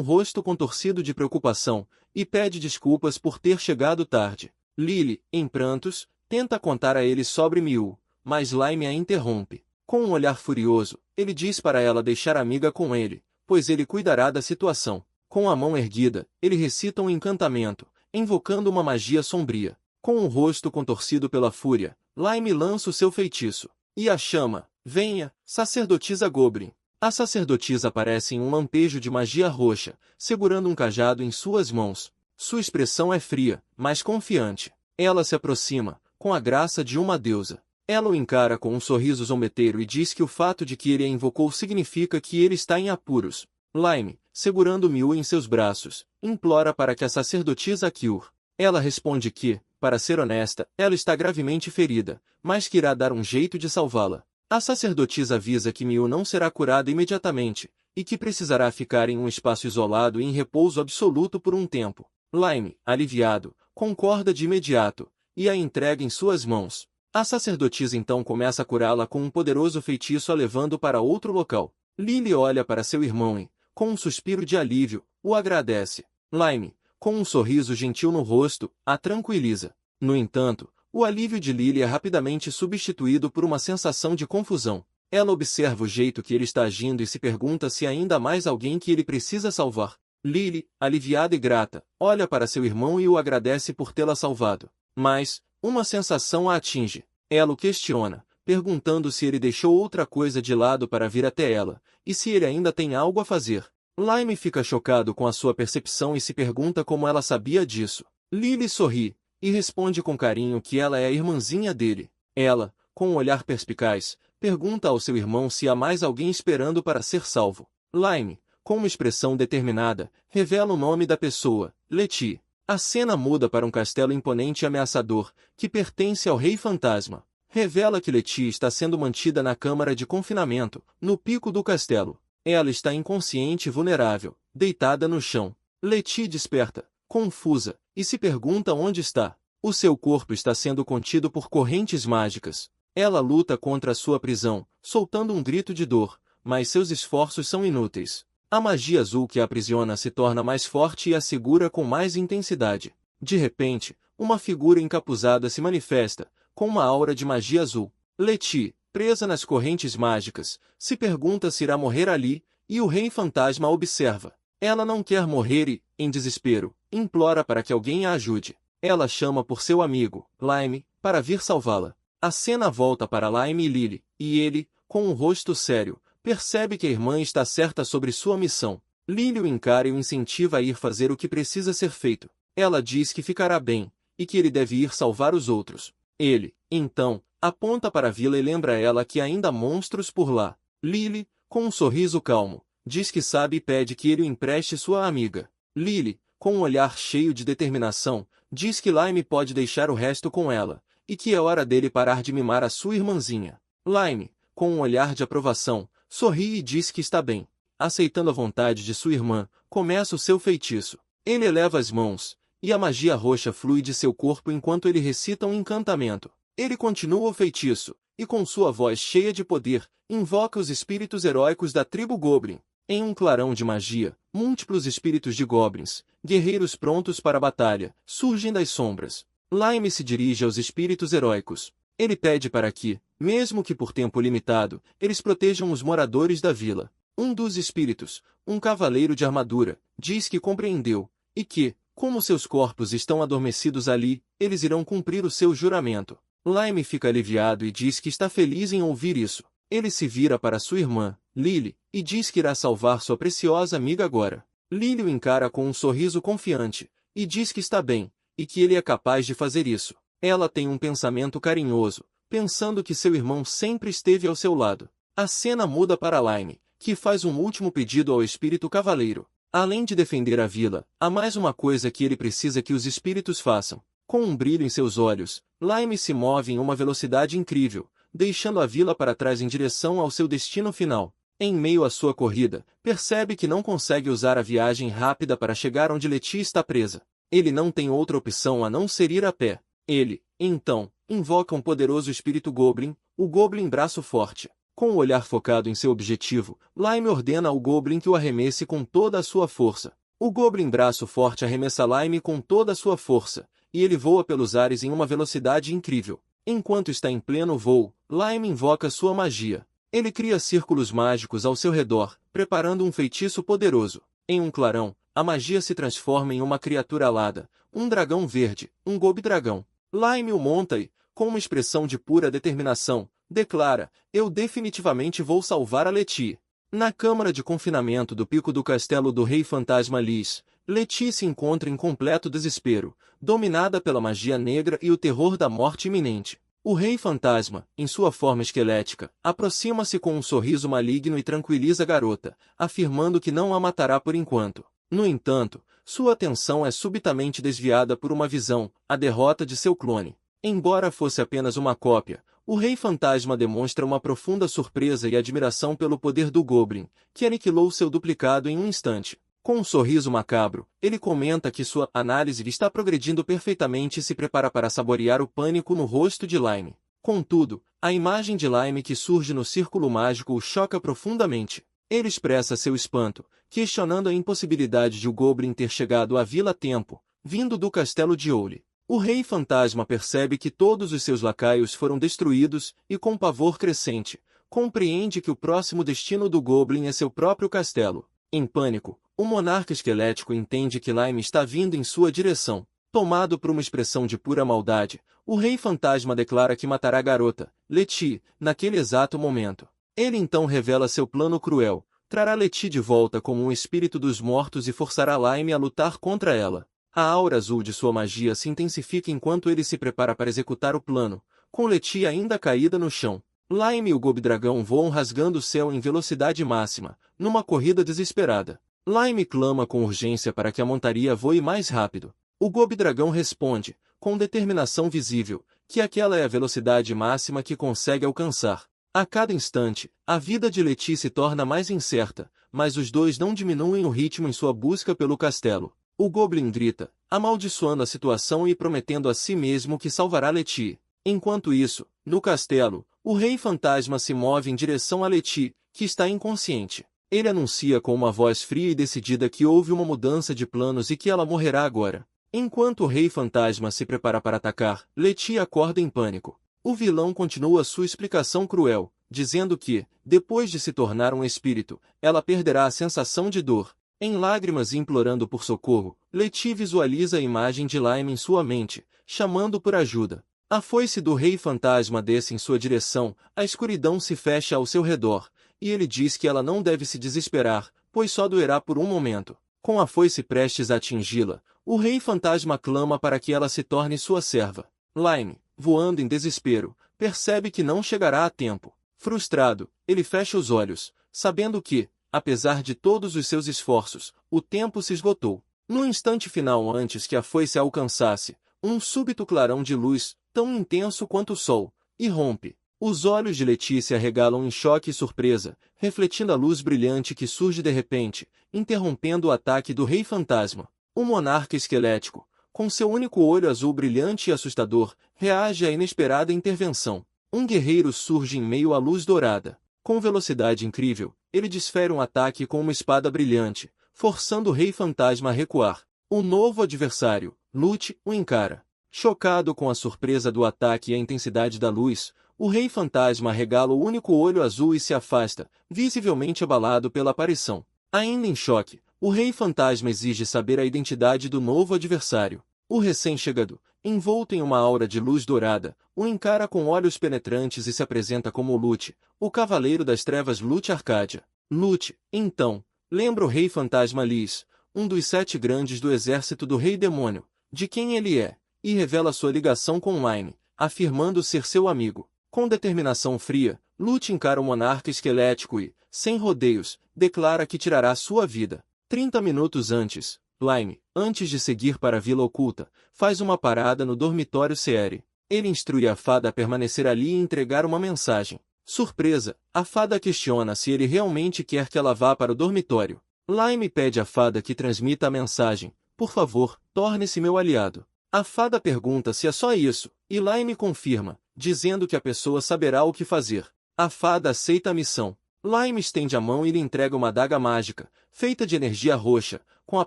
rosto contorcido de preocupação, e pede desculpas por ter chegado tarde. Lily, em prantos, tenta contar a ele sobre Miu, mas Lime a interrompe. Com um olhar furioso, ele diz para ela deixar a amiga com ele, pois ele cuidará da situação. Com a mão erguida, ele recita um encantamento, invocando uma magia sombria. Com o rosto contorcido pela fúria, Lime lança o seu feitiço. E a chama, venha, sacerdotisa Goblin. A sacerdotisa aparece em um lampejo de magia roxa, segurando um cajado em suas mãos. Sua expressão é fria, mas confiante. Ela se aproxima, com a graça de uma deusa. Ela o encara com um sorriso zombeteiro e diz que o fato de que ele a invocou significa que ele está em apuros. Lime, segurando Miu em seus braços, implora para que a sacerdotisa a cure. Ela responde que, para ser honesta, ela está gravemente ferida, mas que irá dar um jeito de salvá-la. A sacerdotisa avisa que Miu não será curada imediatamente, e que precisará ficar em um espaço isolado e em repouso absoluto por um tempo. Lime, aliviado, concorda de imediato, e a entrega em suas mãos. A sacerdotisa então começa a curá-la com um poderoso feitiço a levando para outro local. Lily olha para seu irmão e, com um suspiro de alívio, o agradece. Lime, com um sorriso gentil no rosto, a tranquiliza. No entanto, o alívio de Lily é rapidamente substituído por uma sensação de confusão. Ela observa o jeito que ele está agindo e se pergunta se há ainda mais alguém que ele precisa salvar. Lily, aliviada e grata, olha para seu irmão e o agradece por tê-la salvado. Mas, uma sensação a atinge. Ela o questiona, perguntando se ele deixou outra coisa de lado para vir até ela, e se ele ainda tem algo a fazer. Lime fica chocado com a sua percepção e se pergunta como ela sabia disso. Lily sorri, e responde com carinho que ela é a irmãzinha dele. Ela, com um olhar perspicaz, pergunta ao seu irmão se há mais alguém esperando para ser salvo. Lime, com uma expressão determinada, revela o nome da pessoa, Letty. A cena muda para um castelo imponente e ameaçador, que pertence ao Rei Fantasma. Revela que Letty está sendo mantida na câmara de confinamento, no pico do castelo. Ela está inconsciente e vulnerável, deitada no chão. Letty desperta, confusa, e se pergunta onde está. O seu corpo está sendo contido por correntes mágicas. Ela luta contra a sua prisão, soltando um grito de dor, mas seus esforços são inúteis. A magia azul que a aprisiona se torna mais forte e a segura com mais intensidade. De repente, uma figura encapuzada se manifesta, com uma aura de magia azul. Letty, presa nas correntes mágicas, se pergunta se irá morrer ali, e o Rei Fantasma a observa. Ela não quer morrer e, em desespero, implora para que alguém a ajude. Ela chama por seu amigo, Lime, para vir salvá-la. A cena volta para Lime e Lily, e ele, com um rosto sério, percebe que a irmã está certa sobre sua missão. Lily o encara e o incentiva a ir fazer o que precisa ser feito. Ela diz que ficará bem, e que ele deve ir salvar os outros. Ele, então, aponta para a vila e lembra ela que há ainda monstros por lá. Lily, com um sorriso calmo, diz que sabe e pede que ele o empreste sua amiga. Lily, com um olhar cheio de determinação, diz que Lime pode deixar o resto com ela, e que é hora dele parar de mimar a sua irmãzinha. Lime, com um olhar de aprovação, sorri e diz que está bem. Aceitando a vontade de sua irmã, começa o seu feitiço. Ele eleva as mãos, e a magia roxa flui de seu corpo enquanto ele recita um encantamento. Ele continua o feitiço, e com sua voz cheia de poder, invoca os espíritos heróicos da tribo Goblin. Em um clarão de magia, múltiplos espíritos de goblins, guerreiros prontos para a batalha, surgem das sombras. Lime se dirige aos espíritos heróicos. Ele pede para que, mesmo que por tempo limitado, eles protejam os moradores da vila. Um dos espíritos, um cavaleiro de armadura, diz que compreendeu, e que, como seus corpos estão adormecidos ali, eles irão cumprir o seu juramento. Lime fica aliviado e diz que está feliz em ouvir isso. Ele se vira para sua irmã, Lily, e diz que irá salvar sua preciosa amiga agora. Lily o encara com um sorriso confiante, e diz que está bem, e que ele é capaz de fazer isso. Ela tem um pensamento carinhoso, pensando que seu irmão sempre esteve ao seu lado. A cena muda para Lime, que faz um último pedido ao espírito cavaleiro. Além de defender a vila, há mais uma coisa que ele precisa que os espíritos façam. Com um brilho em seus olhos, Lime se move em uma velocidade incrível, deixando a vila para trás em direção ao seu destino final. Em meio à sua corrida, percebe que não consegue usar a viagem rápida para chegar onde Letty está presa. Ele não tem outra opção a não ser ir a pé. Ele, então, invoca um poderoso espírito Goblin, o Goblin Braço Forte. Com o olhar focado em seu objetivo, Lime ordena ao Goblin que o arremesse com toda a sua força. O Goblin Braço Forte arremessa Lime com toda a sua força, e ele voa pelos ares em uma velocidade incrível. Enquanto está em pleno voo, Lime invoca sua magia. Ele cria círculos mágicos ao seu redor, preparando um feitiço poderoso. Em um clarão, a magia se transforma em uma criatura alada, um dragão verde, um Gob-dragão. Lime o monta e, com uma expressão de pura determinação, declara: "Eu definitivamente vou salvar a Letty." Na câmara de confinamento do pico do castelo do Rei Fantasma Lis, Letty se encontra em completo desespero, dominada pela magia negra e o terror da morte iminente. O Rei Fantasma, em sua forma esquelética, aproxima-se com um sorriso maligno e tranquiliza a garota, afirmando que não a matará por enquanto. No entanto, sua atenção é subitamente desviada por uma visão, a derrota de seu clone. Embora fosse apenas uma cópia, o Rei Fantasma demonstra uma profunda surpresa e admiração pelo poder do Goblin, que aniquilou seu duplicado em um instante. Com um sorriso macabro, ele comenta que sua análise está progredindo perfeitamente e se prepara para saborear o pânico no rosto de Lime. Contudo, a imagem de Lime que surge no círculo mágico o choca profundamente. Ele expressa seu espanto, questionando a impossibilidade de o Goblin ter chegado à vila a tempo, vindo do castelo de Oule. O Rei Fantasma percebe que todos os seus lacaios foram destruídos e, com pavor crescente, compreende que o próximo destino do Goblin é seu próprio castelo. Em pânico, o monarca esquelético entende que Lime está vindo em sua direção. Tomado por uma expressão de pura maldade, o Rei Fantasma declara que matará a garota, Letty, naquele exato momento. Ele então revela seu plano cruel, trará Letty de volta como um espírito dos mortos e forçará Lime a lutar contra ela. A aura azul de sua magia se intensifica enquanto ele se prepara para executar o plano, com Letty ainda caída no chão. Lime e o Gobdragão voam rasgando o céu em velocidade máxima, numa corrida desesperada. Lime clama com urgência para que a montaria voe mais rápido. O Gobdragão responde, com determinação visível, que aquela é a velocidade máxima que consegue alcançar. A cada instante, a vida de Letty se torna mais incerta, mas os dois não diminuem o ritmo em sua busca pelo castelo. O Goblin grita, amaldiçoando a situação e prometendo a si mesmo que salvará Letty. Enquanto isso, no castelo, o Rei Fantasma se move em direção a Letty, que está inconsciente. Ele anuncia com uma voz fria e decidida que houve uma mudança de planos e que ela morrerá agora. Enquanto o Rei Fantasma se prepara para atacar, Letty acorda em pânico. O vilão continua sua explicação cruel, dizendo que, depois de se tornar um espírito, ela perderá a sensação de dor. Em lágrimas e implorando por socorro, Letty visualiza a imagem de Lime em sua mente, chamando por ajuda. A foice do Rei Fantasma desce em sua direção, a escuridão se fecha ao seu redor, e ele diz que ela não deve se desesperar, pois só doerá por um momento. Com a foice prestes a atingi-la, o Rei Fantasma clama para que ela se torne sua serva. Lime, voando em desespero, percebe que não chegará a tempo. Frustrado, ele fecha os olhos, sabendo que, apesar de todos os seus esforços, o tempo se esgotou. No instante final antes que a foice a alcançasse, um súbito clarão de luz, tão intenso quanto o sol, irrompe. Os olhos de Letty se arregalam em choque e surpresa, refletindo a luz brilhante que surge de repente, interrompendo o ataque do Rei Fantasma. O monarca esquelético, com seu único olho azul brilhante e assustador, reage à inesperada intervenção. Um guerreiro surge em meio à luz dourada. Com velocidade incrível, ele desfere um ataque com uma espada brilhante, forçando o Rei Fantasma a recuar. O novo adversário, Lute, o encara. Chocado com a surpresa do ataque e a intensidade da luz, o Rei Fantasma regala o único olho azul e se afasta, visivelmente abalado pela aparição. Ainda em choque, o Rei Fantasma exige saber a identidade do novo adversário. O recém-chegado, envolto em uma aura de luz dourada, o encara com olhos penetrantes e se apresenta como Lute, o Cavaleiro das Trevas Lute Arcádia. Lute, então, lembra o Rei Fantasma Lys, um dos 7 grandes do exército do Rei Demônio, de quem ele é, e revela sua ligação com Lime, afirmando ser seu amigo. Com determinação fria, Lute encara o monarca esquelético e, sem rodeios, declara que tirará sua vida. 30 minutos antes, Lime, antes de seguir para a Vila Oculta, faz uma parada no dormitório Seere. Ele instrui a fada a permanecer ali e entregar uma mensagem. Surpresa, a fada questiona se ele realmente quer que ela vá para o dormitório. Lime pede à fada que transmita a mensagem. Por favor, torne-se meu aliado. A fada pergunta se é só isso, e Lime confirma, dizendo que a pessoa saberá o que fazer. A fada aceita a missão. Lime estende a mão e lhe entrega uma adaga mágica, feita de energia roxa, com a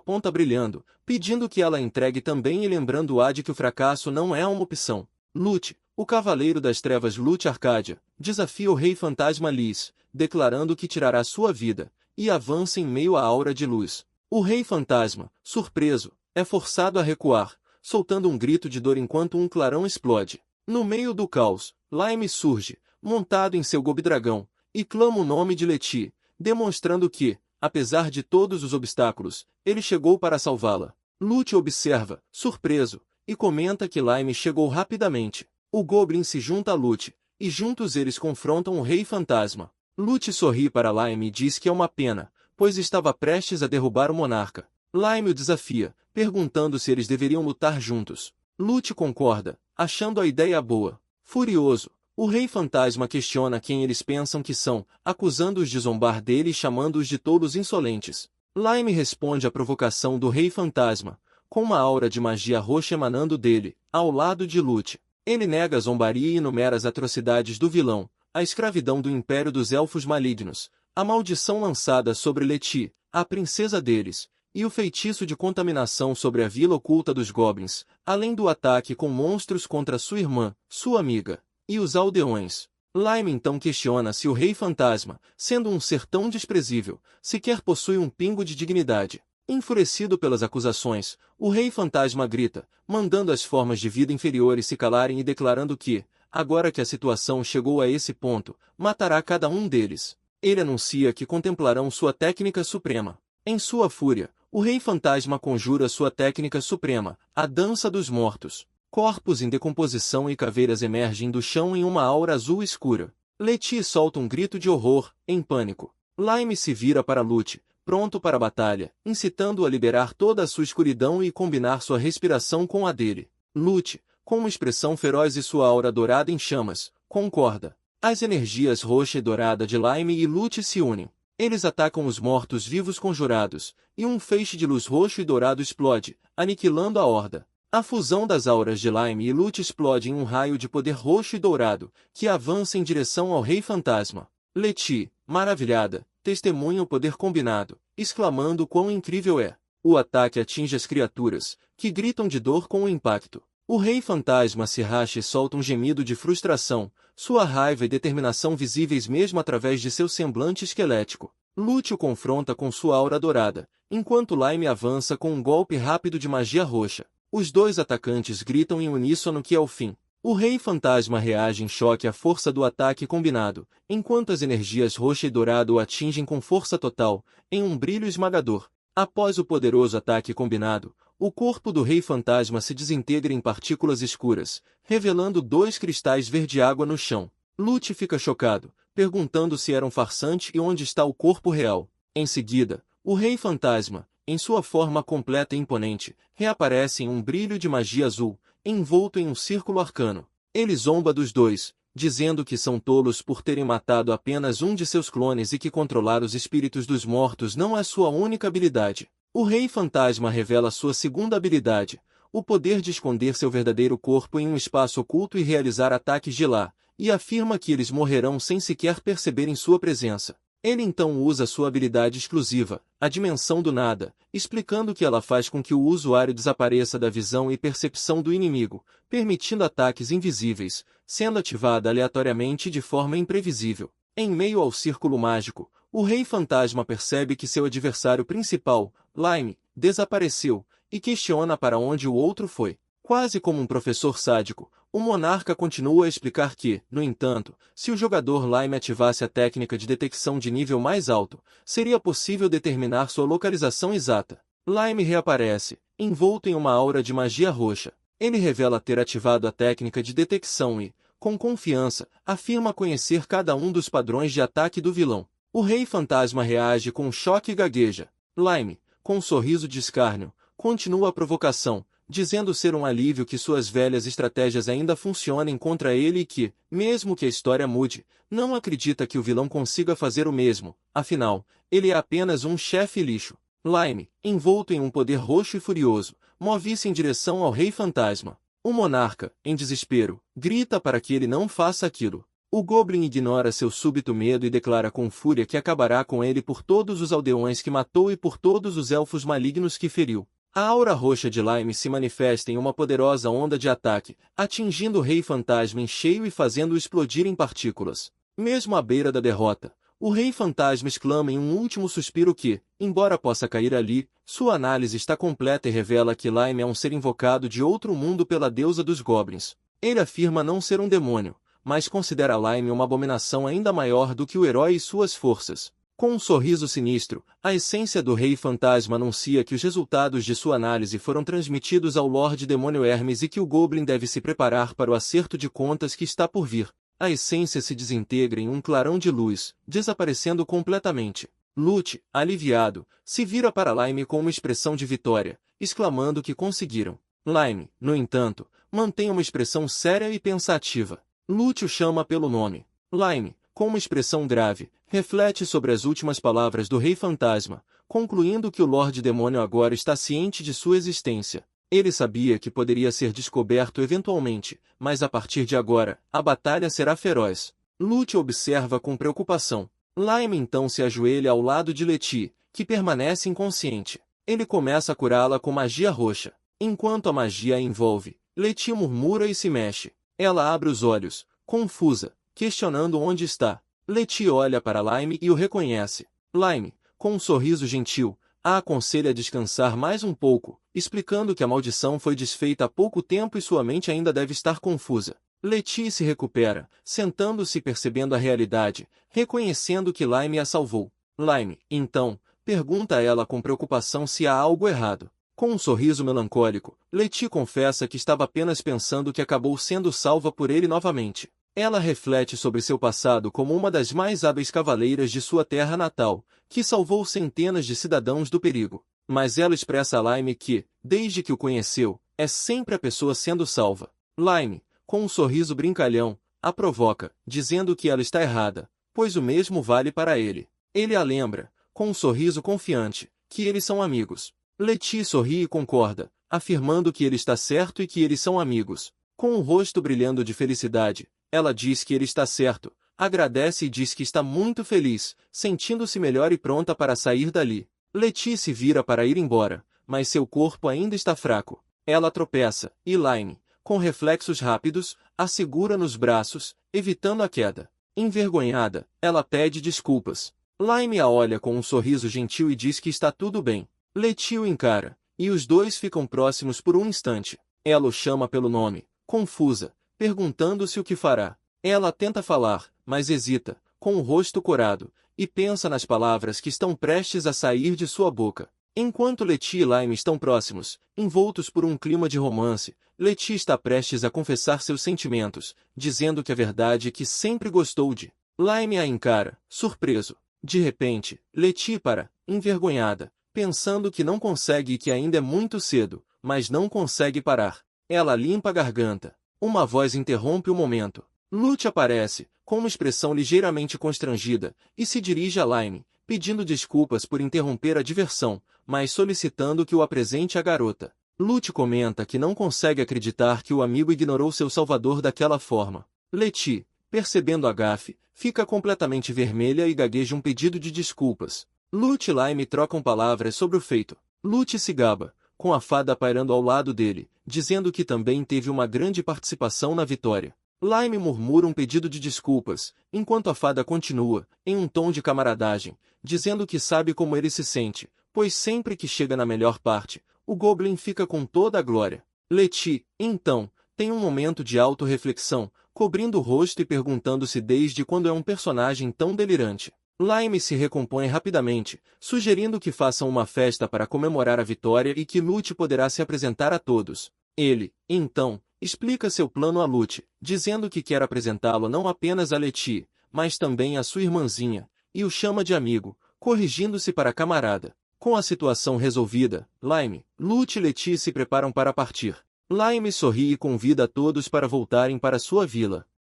ponta brilhando, pedindo que ela entregue também e lembrando-a de que o fracasso não é uma opção. Lute, o Cavaleiro das Trevas Lute Arcádia, desafia o Rei Fantasma Lys, declarando que tirará sua vida, e avança em meio à aura de luz. O Rei Fantasma, surpreso, é forçado a recuar, soltando um grito de dor enquanto um clarão explode. No meio do caos, Lime surge, montado em seu Gobdragão, e clama o nome de Letty, demonstrando que, apesar de todos os obstáculos, ele chegou para salvá-la. Lute observa, surpreso, e comenta que Lime chegou rapidamente. O Goblin se junta a Lute, e juntos eles confrontam o Rei Fantasma. Lute sorri para Lime e diz que é uma pena, pois estava prestes a derrubar o monarca. Lime o desafia, perguntando se eles deveriam lutar juntos. Lute concorda, achando a ideia boa. Furioso, O Rei Fantasma questiona quem eles pensam que são, acusando-os de zombar dele e chamando-os de tolos insolentes. Lime responde à provocação do Rei Fantasma, com uma aura de magia roxa emanando dele, ao lado de Lute. Ele nega a zombaria e enumera as atrocidades do vilão, a escravidão do Império dos Elfos Malignos, a maldição lançada sobre Letty, a princesa deles, e o feitiço de contaminação sobre a vila oculta dos Goblins, além do ataque com monstros contra sua irmã, sua amiga, e os aldeões. Lime então questiona se o Rei Fantasma, sendo um ser tão desprezível, sequer possui um pingo de dignidade. Enfurecido pelas acusações, o Rei Fantasma grita, mandando as formas de vida inferiores se calarem e declarando que, agora que a situação chegou a esse ponto, matará cada um deles. Ele anuncia que contemplarão sua técnica suprema. Em sua fúria, o Rei Fantasma conjura sua técnica suprema, a Dança dos Mortos. Corpos em decomposição e caveiras emergem do chão em uma aura azul escura. Letty solta um grito de horror, em pânico. Lime se vira para Lute, pronto para a batalha, incitando-o a liberar toda a sua escuridão e combinar sua respiração com a dele. Lute, com uma expressão feroz e sua aura dourada em chamas, concorda. As energias roxa e dourada de Lime e Lute se unem. Eles atacam os mortos-vivos conjurados, e um feixe de luz roxo e dourado explode, aniquilando a horda. A fusão das auras de Lime e Lute explode em um raio de poder roxo e dourado, que avança em direção ao Rei Fantasma. Letty, maravilhada, testemunha o poder combinado, exclamando quão incrível é. O ataque atinge as criaturas, que gritam de dor com o impacto. O Rei Fantasma se racha e solta um gemido de frustração, sua raiva e determinação visíveis mesmo através de seu semblante esquelético. Lute o confronta com sua aura dourada, enquanto Lime avança com um golpe rápido de magia roxa. Os dois atacantes gritam em uníssono que é o fim. O Rei Fantasma reage em choque à força do ataque combinado, enquanto as energias roxa e dourado o atingem com força total, em um brilho esmagador. Após o poderoso ataque combinado, o corpo do Rei Fantasma se desintegra em partículas escuras, revelando 2 cristais verde-água no chão. Lute fica chocado, perguntando se era um farsante e onde está o corpo real. Em seguida, o Rei Fantasma, em sua forma completa e imponente, reaparece em um brilho de magia azul, envolto em um círculo arcano. Ele zomba dos dois, dizendo que são tolos por terem matado apenas um de seus clones e que controlar os espíritos dos mortos não é sua única habilidade. O Rei Fantasma revela sua segunda habilidade, o poder de esconder seu verdadeiro corpo em um espaço oculto e realizar ataques de lá, e afirma que eles morrerão sem sequer perceberem sua presença. Ele então usa sua habilidade exclusiva, a Dimensão do Nada, explicando que ela faz com que o usuário desapareça da visão e percepção do inimigo, permitindo ataques invisíveis, sendo ativada aleatoriamente de forma imprevisível. Em meio ao círculo mágico, o Rei Fantasma percebe que seu adversário principal, Lime, desapareceu, e questiona para onde o outro foi. Quase como um professor sádico, o monarca continua a explicar que, no entanto, se o jogador Lime ativasse a técnica de detecção de nível mais alto, seria possível determinar sua localização exata. Lime reaparece, envolto em uma aura de magia roxa. Ele revela ter ativado a técnica de detecção e, com confiança, afirma conhecer cada um dos padrões de ataque do vilão. O Rei Fantasma reage com um choque e gagueja. Lime, com um sorriso de escárnio, continua a provocação, dizendo ser um alívio que suas velhas estratégias ainda funcionem contra ele e que, mesmo que a história mude, não acredita que o vilão consiga fazer o mesmo, afinal, ele é apenas um chefe lixo. Lime, envolto em um poder roxo e furioso, move-se em direção ao Rei Fantasma. O monarca, em desespero, grita para que ele não faça aquilo. O Goblin ignora seu súbito medo e declara com fúria que acabará com ele por todos os aldeões que matou e por todos os elfos malignos que feriu. A aura roxa de Lime se manifesta em uma poderosa onda de ataque, atingindo o Rei Fantasma em cheio e fazendo-o explodir em partículas. Mesmo à beira da derrota, o Rei Fantasma exclama em um último suspiro que, embora possa cair ali, sua análise está completa e revela que Lime é um ser invocado de outro mundo pela deusa dos Goblins. Ele afirma não ser um demônio, mas considera Lime uma abominação ainda maior do que o herói e suas forças. Com um sorriso sinistro, a essência do Rei Fantasma anuncia que os resultados de sua análise foram transmitidos ao Lorde Demônio Hermes e que o Goblin deve se preparar para o acerto de contas que está por vir. A essência se desintegra em um clarão de luz, desaparecendo completamente. Lute, aliviado, se vira para Lime com uma expressão de vitória, exclamando que conseguiram. Lime, no entanto, mantém uma expressão séria e pensativa. Lute o chama pelo nome. Lime, com uma expressão grave, reflete sobre as últimas palavras do Rei Fantasma, concluindo que o Lorde Demônio agora está ciente de sua existência. Ele sabia que poderia ser descoberto eventualmente, mas a partir de agora, a batalha será feroz. Lute observa com preocupação. Lime então se ajoelha ao lado de Letty, que permanece inconsciente. Ele começa a curá-la com magia roxa. Enquanto a magia a envolve, Letty murmura e se mexe. Ela abre os olhos, confusa, questionando onde está. Letty olha para Lime e o reconhece. Lime, com um sorriso gentil, a aconselha a descansar mais um pouco, explicando que a maldição foi desfeita há pouco tempo e sua mente ainda deve estar confusa. Letty se recupera, sentando-se e percebendo a realidade, reconhecendo que Lime a salvou. Lime, então, pergunta a ela com preocupação se há algo errado. Com um sorriso melancólico, Letty confessa que estava apenas pensando que acabou sendo salva por ele novamente. Ela reflete sobre seu passado como uma das mais hábeis cavaleiras de sua terra natal, que salvou centenas de cidadãos do perigo. Mas ela expressa a Lime que, desde que o conheceu, é sempre a pessoa sendo salva. Lime, com um sorriso brincalhão, a provoca, dizendo que ela está errada, pois o mesmo vale para ele. Ele a lembra, com um sorriso confiante, que eles são amigos. Letty sorri e concorda, afirmando que ele está certo e que eles são amigos. Com o rosto brilhando de felicidade, ela diz que ele está certo, agradece e diz que está muito feliz, sentindo-se melhor e pronta para sair dali. Letty se vira para ir embora, mas seu corpo ainda está fraco. Ela tropeça, e Lime, com reflexos rápidos, a segura nos braços, evitando a queda. Envergonhada, ela pede desculpas. Lime a olha com um sorriso gentil e diz que está tudo bem. Letty o encara, e os dois ficam próximos por um instante. Ela o chama pelo nome, confusa, perguntando-se o que fará. Ela tenta falar, mas hesita, com o rosto corado, e pensa nas palavras que estão prestes a sair de sua boca. Enquanto Letty e Lime estão próximos, envoltos por um clima de romance, Letty está prestes a confessar seus sentimentos, dizendo que a verdade é que sempre gostou de. Lime a encara, surpreso. De repente, Letty para, envergonhada, pensando que não consegue e que ainda é muito cedo, mas não consegue parar. Ela limpa a garganta. Uma voz interrompe o momento. Lute aparece, com uma expressão ligeiramente constrangida, e se dirige a Lime, pedindo desculpas por interromper a diversão, mas solicitando que o apresente à garota. Lute comenta que não consegue acreditar que o amigo ignorou seu salvador daquela forma. Letty, percebendo a gafe, fica completamente vermelha e gagueja um pedido de desculpas. Lute e Lime trocam palavras sobre o feito. Lute se gaba, com a fada pairando ao lado dele, dizendo que também teve uma grande participação na vitória. Lime murmura um pedido de desculpas, enquanto a fada continua, em um tom de camaradagem, dizendo que sabe como ele se sente, pois sempre que chega na melhor parte, o Goblin fica com toda a glória. Letty, então, tem um momento de autorreflexão, cobrindo o rosto e perguntando-se desde quando é um personagem tão delirante. Lime se recompõe rapidamente, sugerindo que façam uma festa para comemorar a vitória e que Lute poderá se apresentar a todos. Ele, então, explica seu plano a Lute, dizendo que quer apresentá-lo não apenas a Letty, mas também a sua irmãzinha, e o chama de amigo, corrigindo-se para camarada. Com a situação resolvida, Lime, Lute e Letty se preparam para partir. Lime sorri e convida a todos para voltarem para sua vila.